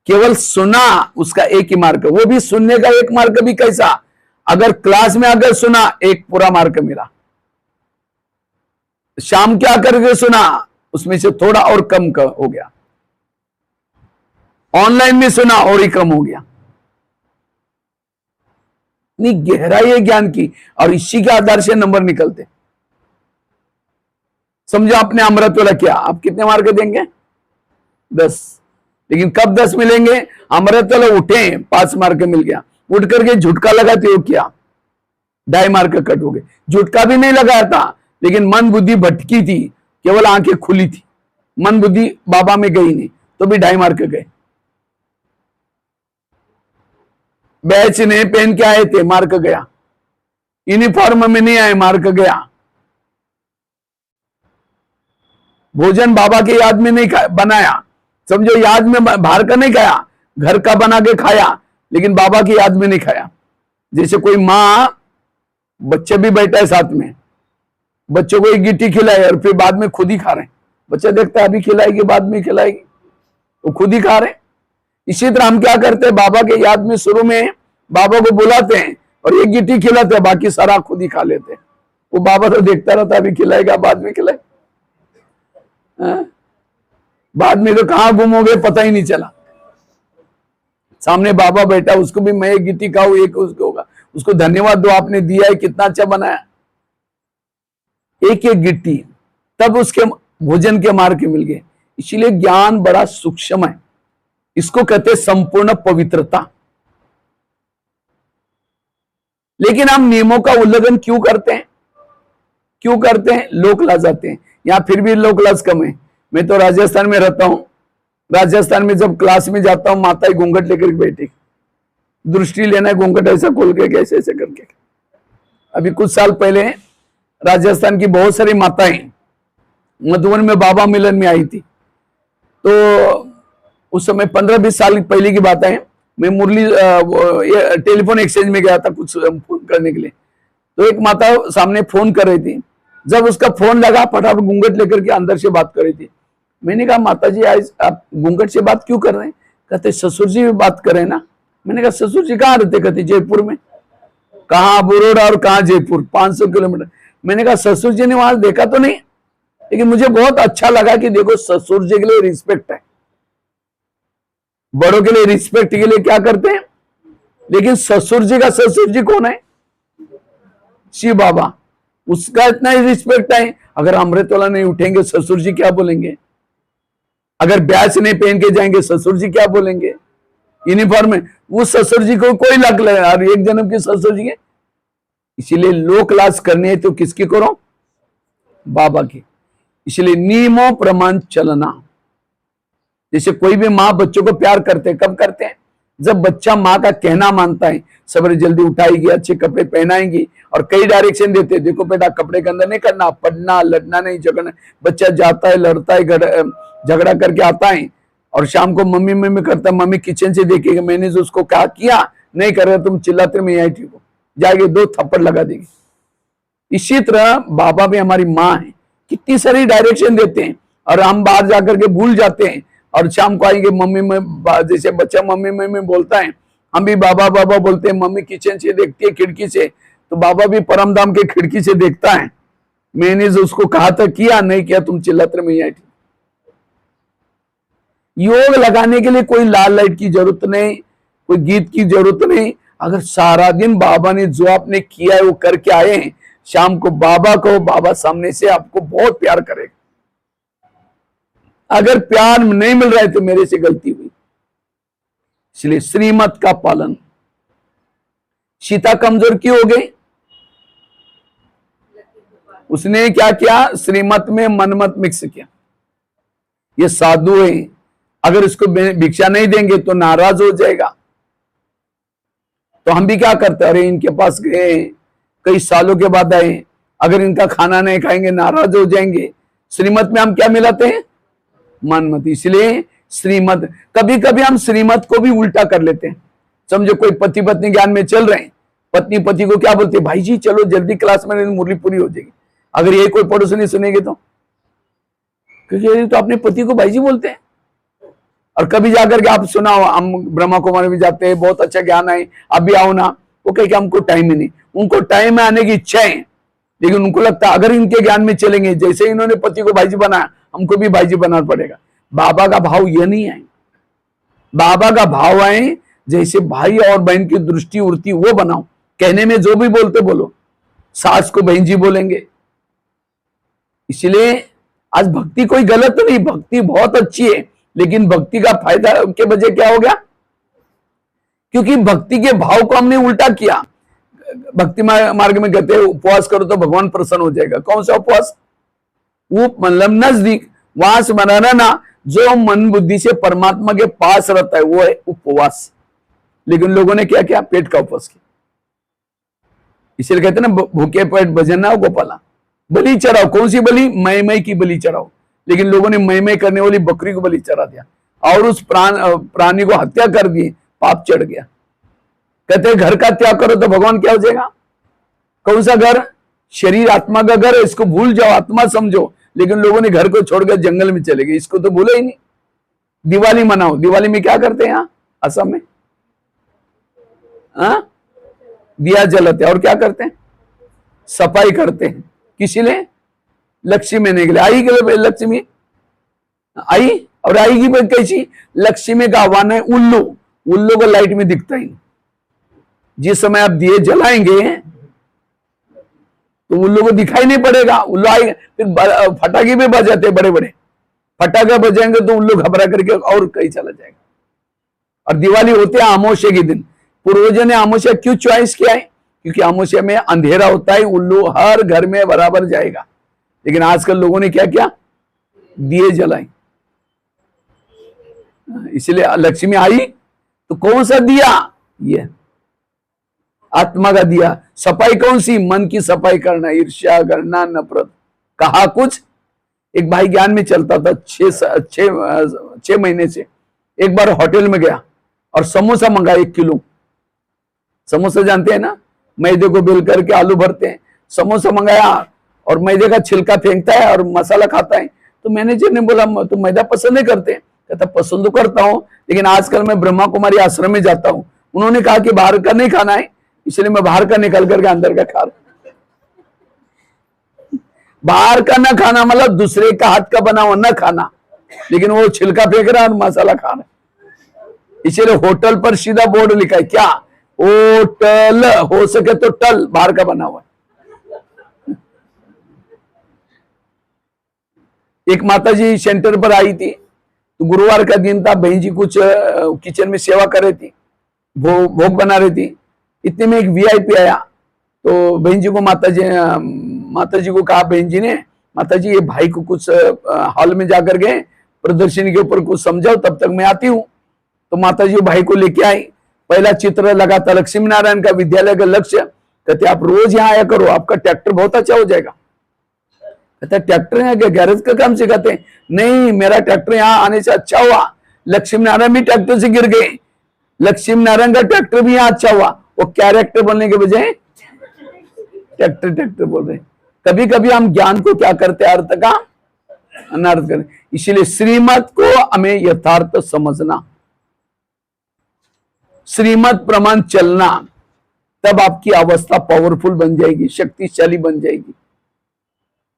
केवल सुना, उसका 1 ही मार्क, वो भी सुनने का 1 मार्क भी कैसा? अगर क्लास में अगर सुना, 1 पूरा मार्क मिला। शाम क्या करके सुना, उसमें से थोड़ा और कम हो गया। ऑनलाइन में सुना और ही कम हो गया। इतनी गहराई है ज्ञान की, और इसी के आधार से नंबर निकलते। समझो आपने अमृत वाला किया, आप कितने मार्क देंगे? 10। लेकिन कब 10 मिलेंगे? अमृत वाला उठे, 5 मार्क मिल गया। उठ करके झुटका लगाते हो किया, 2.5 मार्क कट हो गए। झुटका भी नहीं लगाया था, लेकिन मन बुद्धि भटकी थी, केवल आंखें खुली थी, मन बुद्धि बाबा में गई नहीं, तो भी 2.5 मार्क गए। बैच ने पहन के आए थे, मार्क गया। यूनिफॉर्म में नहीं आए, मार्क गया। भोजन बाबा के याद में नहीं बनाया, समझो याद में बाहर का नहीं खाया, घर का बना के खाया, लेकिन बाबा की याद में नहीं खाया। जैसे कोई माँ, बच्चे भी बैठा है साथ में, बच्चों को एक गिट्टी खिलाए और फिर बाद में खुद ही खा रहे हैं। बच्चा देखता है अभी खिलाएगी बाद में खिलाएगी, वो खुद ही खा रहे हैं। इसी तरह हम क्या करते हैं, बाबा के याद में शुरू में बाबा को बुलाते हैं और एक गिट्टी खिलाते हैं, बाकी सारा खुद ही खा लेते हैं। वो बाबा तो देखता रहता है अभी खिलाएगा बाद में खिलाए, बाद में तो कहां गुम हो गए पता ही नहीं चला। सामने बाबा बैठा, उसको भी मैं एक गिट्टी खाऊं, एक उसको होगा, उसको धन्यवाद दो, आपने दिया है, कितना अच्छा बनाया। एक एक गिट्टी, तब उसके भोजन के मार्ग मिल गए। इसीलिए ज्ञान बड़ा सूक्ष्म है, इसको कहते हैं संपूर्ण पवित्रता। लेकिन हम नियमों का उल्लंघन क्यों करते हैं? क्यों करते हैं? लोक लाज जाते हैं। यहां फिर भी लोक लाज कम है। मैं तो राजस्थान में रहता हूं, राजस्थान में जब क्लास में जाता हूं, माता घूंघट लेकर बैठी, दृष्टि लेना है, घूंघट ऐसा खोल के ऐसे ऐसे करके। अभी कुछ साल पहले राजस्थान की बहुत सारी माताएं मधुबन में बाबा मिलन में आई थी। तो उस समय 15-20 साल पहले की बात है। मैं मुरली टेलीफोन एक्सचेंज में गया था कुछ फोन करने के लिए। तो एक माता सामने फोन कर रही थी, जब उसका फोन लगा, फटाफट घूंघट लेकर के अंदर से बात कर रही थी। मैंने कहा माता जी आज आप घूंघट से बात क्यों कर रहे हैं? कहते ससुर जी भी बात करें ना। मैंने कहा ससुर जी कहाँ रहते? कहते जयपुर में। कहाँ बड़ौदा और कहाँ जयपुर, 500 किलोमीटर। मैंने कहा ससुर जी ने वहां देखा तो नहीं, लेकिन मुझे बहुत अच्छा लगा कि देखो ससुर जी के लिए रिस्पेक्ट है, बड़ों के लिए रिस्पेक्ट के लिए क्या करते हैं। लेकिन ससुर जी का ससुर जी कौन है? शिव बाबा, उसका इतना ही रिस्पेक्ट है। अगर अमृत वाला नहीं उठेंगे ससुर जी क्या बोलेंगे? अगर ब्याज नहीं पहन के जाएंगे ससुर जी क्या बोलेंगे? यूनिफॉर्म में वो ससुर जी को कोई लग लगा, एक जन्म के ससुर जी है। इसीलिए लो क्लास करनी है तो किसकी करो? बाबा की। इसलिए नियमों प्रमाण चलना। जैसे कोई भी माँ बच्चों को प्यार करते हैं, कब करते हैं? जब बच्चा माँ का कहना मानता है, सवेरे जल्दी उठाएगी, अच्छे कपड़े पहनाएंगी और कई डायरेक्शन देते हैं, देखो बेटा कपड़े के अंदर नहीं करना, पढ़ना, लड़ना नहीं, झगड़ना। बच्चा जाता है, लड़ता है, झगड़ा करके आता है और शाम को मम्मी मम्मी करता है, मम्मी किचन से देखेगी, मैंने जो उसको कहा किया नहीं कर रहे, तुम चिल्लाते मैं यही ठीक हो, जाएगी 2 थप्पड़ लगा देगी। इसी तरह बाबा भी हमारी माँ है, कितनी सारी डायरेक्शन देते हैं और हम बाहर जाकर के भूल जाते हैं और शाम को आएंगे मम्मी में, जैसे बच्चा मम्मी मम्मी बोलता है, हम भी बाबा बाबा बोलते हैं। मम्मी किचन से देखती है खिड़की से, तो बाबा भी परमधाम के खिड़की से देखता है, मैंने जो उसको कहा था किया नहीं किया, तुम चिल्लाते मैं यही ठीक। योग लगाने के लिए कोई लाल लाइट की जरूरत नहीं, कोई गीत की जरूरत नहीं। अगर सारा दिन बाबा ने जो आपने किया है वो करके आए हैं, शाम को बाबा को, बाबा सामने से आपको बहुत प्यार करेगा। अगर प्यार नहीं मिल रहा है तो मेरे से गलती हुई। इसलिए श्रीमत का पालन। सीता कमजोर क्यों हो गई? उसने क्या किया? श्रीमत में मनमत मिक्स किया। ये साधु है, अगर इसको भिक्षा नहीं देंगे तो नाराज हो जाएगा। तो हम भी क्या करते, अरे इनके पास गए, कई सालों के बाद आए, अगर इनका खाना नहीं खाएंगे नाराज हो जाएंगे। श्रीमत में हम क्या मिलाते हैं? मनमत। इसलिए श्रीमत, कभी कभी हम श्रीमत को भी उल्टा कर लेते हैं। समझो कोई पति पत्नी ज्ञान में चल रहे हैं, पत्नी पति को क्या बोलते हैं? भाई जी चलो जल्दी क्लास में, मुरली पूरी हो जाएगी। अगर ये कोई पड़ोसी सुनेंगे तो, क्योंकि तो अपने पति को भाई जी बोलते हैं। और कभी जाकर के आप सुनाओ, हम ब्रह्मा कुमारी भी जाते हैं, बहुत अच्छा ज्ञान है, आप भी आओ ना। वो कहे कि हमको टाइम ही नहीं। उनको टाइम में आने की इच्छा है, लेकिन उनको लगता है अगर इनके ज्ञान में चलेंगे, जैसे इन्होंने पति को भाई जी बनाया, हमको भी भाई जी बनाना पड़ेगा। बाबा का भाव ये नहीं है। बाबा का भाव है जैसे भाई और बहन की दृष्टि उड़ती वो बनाओ। कहने में जो भी बोलते बोलो, सास को बहन जी बोलेंगे। इसलिए आज भक्ति कोई गलत नहीं, भक्ति बहुत अच्छी है, लेकिन भक्ति का फायदा के बजाय क्या हो गया? क्योंकि भक्ति के भाव को हमने उल्टा किया। भक्ति मार्ग में कहते हैं उपवास करो तो भगवान प्रसन्न हो जाएगा। कौन सा उपवास? वो मतलब नजदीक, वहां से बनाना ना, जो मन बुद्धि से परमात्मा के पास रहता है वो है उपवास। लेकिन लोगों ने क्या किया? पेट का उपवास किया। इसलिए कहते हैं ना, भूखे पेट भजन ना गोपाला। बलि चढ़ाओ, कौन सी बलि? मई की बलि चढ़ाओ। लेकिन लोगों ने मई करने वाली बकरी को बलि चढ़ा दिया और उस प्राणी को हत्या कर दी, पाप चढ़ गया। कहते हैं घर का त्याग करो तो भगवान क्या हो जाएगा? कौन सा घर? शरीर आत्मा का घर है, इसको भूल जाओ, आत्मा समझो। लेकिन लोगों ने घर को छोड़कर जंगल में चले गए, इसको तो भूलो ही नहीं। दिवाली मनाओ, दिवाली में क्या करते हैं यहाँ असम में? दिया जलाते हैं और क्या करते हैं? सफाई करते हैं। किसी लिए? लक्ष्मी महीने के लिए। आई के लिए लक्ष्मी आई, और आएगी कैसी? लक्ष्मी का आह्वान है उल्लू। उल्लू को लाइट में दिखता ही नहीं। जिस समय आप दिए जलाएंगे तो उल्लू को दिखाई नहीं पड़ेगा। उल्लू आएगा, फिर फटाके भी बजाते बड़े बड़े, फटाके बजाएंगे तो उल्लू घबरा करके और कहीं चला जाएगा। और दिवाली होते हैं अमावस्या के दिन। पूर्वजों ने अमावस्या क्यों चॉइस किया है? क्योंकि अमावस्या में अंधेरा होता है, उल्लू हर घर में बराबर जाएगा। लेकिन आजकल लोगों ने क्या किया? दिए जलाए। इसलिए लक्ष्मी आई तो कौन सा दिया? ये आत्मा का दिया। सफाई कौन सी? मन की सफाई करना, ईर्ष्या करना, नफरत। कहा कुछ? एक भाई ज्ञान में चलता था 6 महीने से। एक बार होटल में गया और समोसा मंगाया 1 किलो। समोसा जानते हैं ना, मैदे को बेल करके आलू भरते हैं। समोसा मंगाया और मैदे का छिलका फेंकता है और मसाला खाता है। तो मैनेजर ने बोला तो मैदा पसंद नहीं करते? कहता पसंद तो करता हूं, लेकिन आजकल मैं ब्रह्मा कुमारी आश्रम में जाता हूं, उन्होंने कहा कि बाहर का नहीं खाना है, इसलिए मैं बाहर का निकल करके अंदर का खा रहा हूं। बाहर का ना खाना मतलब दूसरे का हाथ का बना हुआ ना खाना, लेकिन वो छिलका फेंक रहा है और मसाला खा रहा है। इसलिए होटल पर सीधा बोर्ड लिखा है, क्या होटल, हो सके तो टल, बाहर का बना हुआ है। एक माता जी सेंटर पर आई थी, तो गुरुवार का दिन था, बहन जी कुछ किचन में सेवा कर रही थी, भोग बना रही थी। इतने में एक वीआईपी आया, तो बहन जी को माता जी को कहा, बहन जी ने, माता जी ये भाई को कुछ हॉल में जाकर गए, प्रदर्शनी के ऊपर कुछ समझाओ, तब तक मैं आती हूँ। तो माता जी भाई को लेके आई, पहला चित्र लगा था लक्ष्मी नारायण का विद्यालय का लक्ष्य। कहते आप रोज यहाँ आया करो, आपका ट्रैक्टर बहुत अच्छा हो जाएगा। कहता ट्रैक्टर यहाँ क्या गैरेज का काम सिखाते हैं? नहीं, मेरा ट्रैक्टर यहाँ आने से अच्छा हुआ, लक्ष्मी नारायण भी ट्रैक्टर से गिर गए, लक्ष्मी नारायण का ट्रैक्टर भी यहाँ अच्छा हुआ। वो कैरेक्टर बोलने के बजाय ट्रैक्टर ट्रैक्टर बोल रहे। कभी कभी हम ज्ञान को क्या करते हैं, अर्थ का अनर्थ करते। इसलिए श्रीमत को हमें यथार्थ समझना, श्रीमत प्रमाण चलना, तब आपकी अवस्था पावरफुल बन जाएगी, शक्तिशाली बन जाएगी।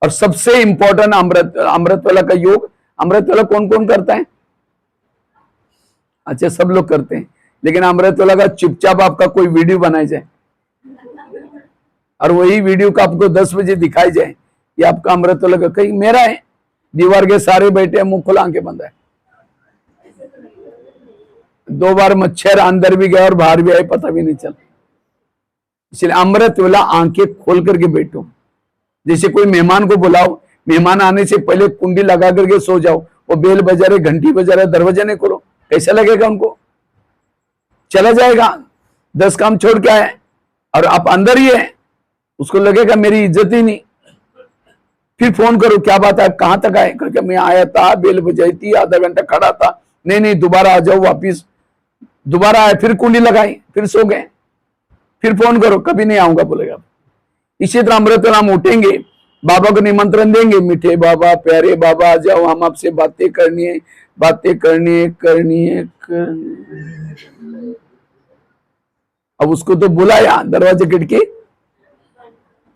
और सबसे इंपॉर्टेंट अमृत वाला का योग। अमृत वाला कौन कौन करता है? अच्छा, सब लोग करते हैं, लेकिन अमृत वाला का चुपचाप आपका कोई वीडियो बनाई जाए और वही वीडियो का आपको 10 बजे दिखाई जाए, ये आपका अमृत वाला का कहीं मेरा है। दीवार के सारे बैठे हैं, मुंह खुला आंखें बंद है। 2 बार मच्छर अंदर भी गया और बाहर भी आए, पता भी नहीं चला। इसलिए अमृत वाला आंखें खोल करके बैठो। जैसे कोई मेहमान को बुलाओ, मेहमान आने से पहले कुंडी लगा करके सो जाओ, वो बेल बजा रहे, घंटी बजा रहे, दरवाजा नहीं खोलो, कैसा लगेगा उनको? चला जाएगा, 10 काम छोड़ के आए और आप अंदर ही है, उसको लगेगा मेरी इज्जत ही नहीं। फिर फोन करो, क्या बात है, कहां तक आए? करके मैं आया था, बेल बजाई थी, आधा घंटा खड़ा था। नहीं दोबारा आ जाओ वापिस। दोबारा आए, फिर कुंडी लगाई, फिर सो गए, फिर फोन करो, कभी नहीं आऊंगा बोलेगा। इसी तरह अमृत नाम उठेंगे, बाबा को निमंत्रण देंगे, मीठे बाबा, प्यारे बाबा आ जाओ, हम आपसे बातें करनी है, बातें करनी है, करनी है, करनी। अब उसको तो बुलाया, दरवाजे खिड़की,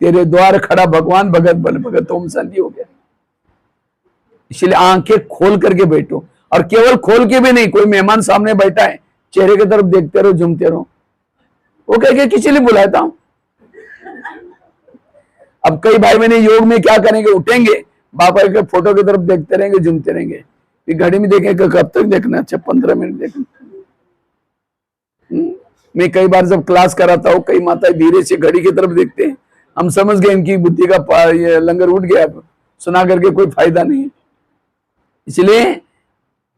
तेरे द्वार खड़ा भगवान, भगत बल भगत, ओम शांति हो गया। इसलिए आंखें खोल करके बैठो, और केवल खोल के भी नहीं, कोई मेहमान सामने बैठा है, चेहरे की तरफ देखते रहो, झूमते रहो। वो कह के किसी लिए बुलाया था। अब कई भाई बहन योग में क्या करेंगे, उठेंगे, बाबा के फोटो की तरफ देखते रहेंगे, झूमते रहेंगे, फिर घड़ी में देखेंगे कब तक देखना, अच्छा 15 मिनट देखना। मैं कई बार जब क्लास कराता हूँ, कई माता धीरे से घड़ी की तरफ देखते हैं, हम समझ गए इनकी बुद्धि का ये लंगर उठ गया, सुना करके कोई फायदा नहीं है। इसलिए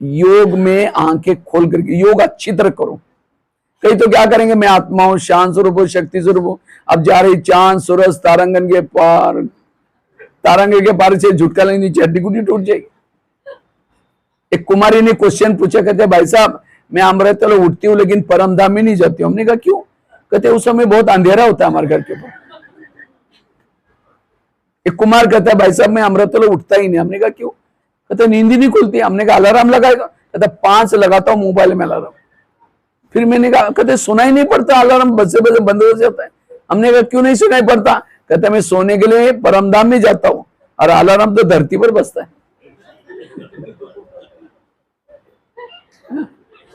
योग में आंखें खोल करके योग अच्छी तरह करो। कई तो क्या करेंगे, मैं आत्मा हूं, शांत स्वरूप हूं, शक्ति स्वरूप हूं, अब जा रही चांद सूरज तारंगन के पार, तारंगन के पार से झुटका लेनी, नीचे हड्डी गुड्डी टूट जाएगी। एक कुमारी ने क्वेश्चन पूछा, कहते भाई साहब मैं अमृत वाला उठती हूँ लेकिन परमधाम में नहीं जाती हूँ। हमने कहा क्यों? कहते उस समय बहुत अंधेरा होता है हमारे घर के ऊपर। एक कुमार कहता है भाई साहब मैं अमृत वाला उठता ही नहीं। हमने कहा क्यों? कहते नींद ही नहीं खुलती। हमने कहा अलार्म लगाएगा? कहता 5 लगाता हूँ मोबाइल में अलार्म। फिर मैंने कहा, कहते सुनाई नहीं पड़ता अलार्म, बजे बजे बंद हो जाता है। हमने कहा क्यों नहीं सुनाई पड़ता? कहते मैं सोने के लिए परमधाम में जाता हूँ और अलार्म तो धरती पर बजता है।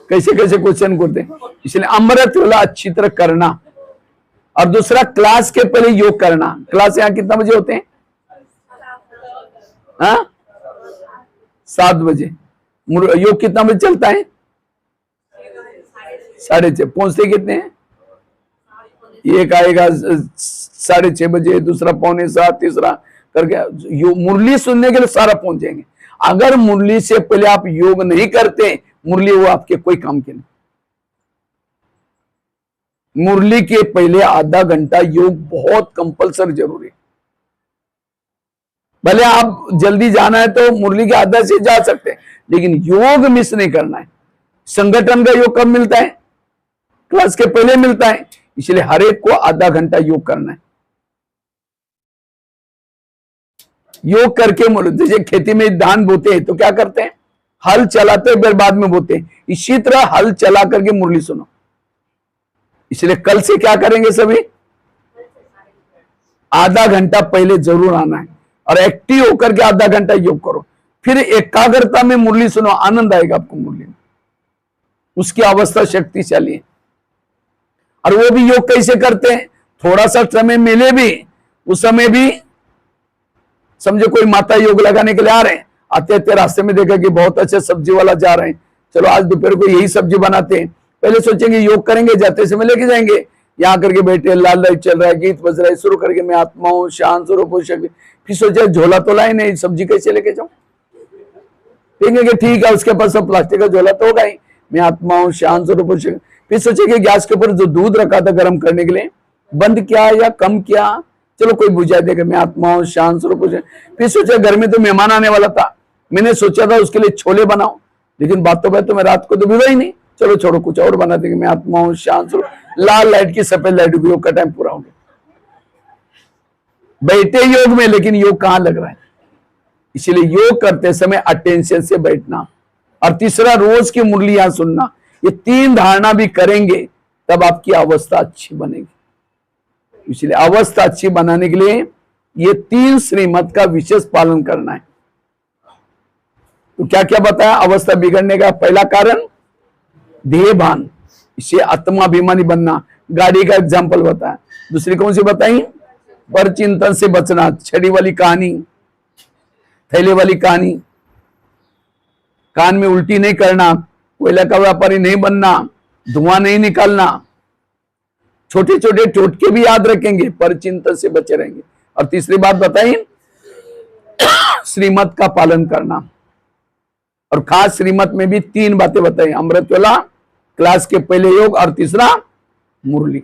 कैसे कैसे क्वेश्चन करते हैं। इसलिए अमृत वाला अच्छी तरह करना। और दूसरा, क्लास के पहले योग करना। क्लास यहाँ कितना बजे होते हैं? 7 बजे। योग कितना बजे चलता है? 6:30। पहुंचते कितने हैं? एक आएगा 6:30 बजे, दूसरा 6:45, तीसरा करके मुरली सुनने के लिए सारा पहुंच जाएंगे। अगर मुरली से पहले आप योग नहीं करते, मुरली वो आपके कोई काम के नहीं। मुरली के पहले आधा घंटा योग बहुत कंपलसरी जरूरी है। भले आप जल्दी जाना है तो मुरली के आधा से जा सकते हैं, लेकिन योग मिस नहीं करना है। संगठन का योग कब मिलता है? क्लास के पहले मिलता है। इसलिए हर एक को आधा घंटा योग करना है। योग करके जैसे खेती में धान बोते हैं तो क्या करते हैं, हल चलाते हैं फिर बाद में बोते हैं, इसी तरह हल चला करके मुरली सुनो। इसलिए कल से क्या करेंगे सभी, आधा घंटा पहले जरूर आना है और एक्टिव होकर के आधा घंटा योग करो, फिर एकाग्रता में मुरली सुनो, आनंद आएगा आपको मुरली में, उसकी अवस्था शक्तिशाली है। और वो भी योग कैसे करते हैं, थोड़ा सा समय मिले भी उस समय भी, समझो कोई माता योग लगाने के लिए आ रहे हैं, आते आते रास्ते में देखा कि बहुत अच्छे सब्जी वाला जा रहे हैं, चलो आज दोपहर को यही सब्जी बनाते हैं, पहले सोचेंगे योग करेंगे, जाते समय लेके जाएंगे, यहाँ करके बैठे, लाल लाइट चल रहा है, गीत बज रहा है, शुरू करके मैं आत्मा हूं शांत स्वरूप हो शक्ति, फिर सोचे झोला तो लाए नहीं, सब्जी कैसे लेके जाऊं, कहेंगे ठीक है उसके पास सब प्लास्टिक का झोला तो होगा ही, मैं आत्मा हूं शांत स्वरूप हो शक्ति, फिर सोचेंगे गैस के ऊपर जो दूध रखा था गर्म करने के लिए बंद किया या कम किया, चलो कोई बुझा देगा, मैं आत्मा हूं शांत स्वरूप हो शक्ति, फिर सोचा घर में तो मेहमान आने वाला था, मैंने सोचा था उसके लिए छोले बनाओ, लेकिन बातों बात तो मैं रात को तो भिगा ही नहीं, चलो छोड़ो कुछ और बना देंगे, मैं आत्मा हूं शांत स्वरूप, लाल लाइट की सफेद लाइट भी, योग का टाइम पूरा हो गया, बैठे योग में, लेकिन योग कहां लग रहा है। इसीलिए योग करते समय अटेंशन से बैठना, और तीसरा रोज की मुरलियां सुनना, ये तीन धारणा भी करेंगे तब आपकी अवस्था अच्छी बनेगी। इसलिए अवस्था अच्छी बनाने के लिए ये तीन श्रीमत का विशेष पालन करना है। तो क्या क्या बताया अवस्था बिगड़ने का, पहला कारण देह भान, इसे आत्माभिमानी बनना, गाड़ी का एग्जाम्पल बताया, दूसरी कौन सी बताई, पर चिंतन से बचना, छड़ी वाली कहानी, थैले वाली कहानी, कान में उल्टी नहीं करना, कोयला का व्यापारी नहीं बनना, धुआं नहीं निकालना, छोटे छोटे टोटके भी याद रखेंगे, पर चिंतन से बचे रहेंगे। और तीसरी बात बताई श्रीमत का पालन करना, और खास श्रीमत में भी तीन बातें बताई, अमृतवेला, क्लास के पहले योग, और तीसरा मुरली।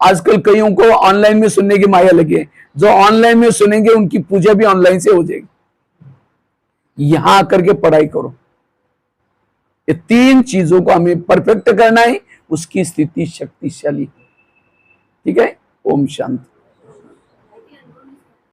आजकल कईयों को ऑनलाइन में सुनने की माया लगी है, जो ऑनलाइन में सुनेंगे उनकी पूजा भी ऑनलाइन से हो जाएगी, यहां आकर के पढ़ाई करो। ये तीन चीजों को हमें परफेक्ट करना है, उसकी स्थिति शक्तिशाली। ठीक है, ओम शांति।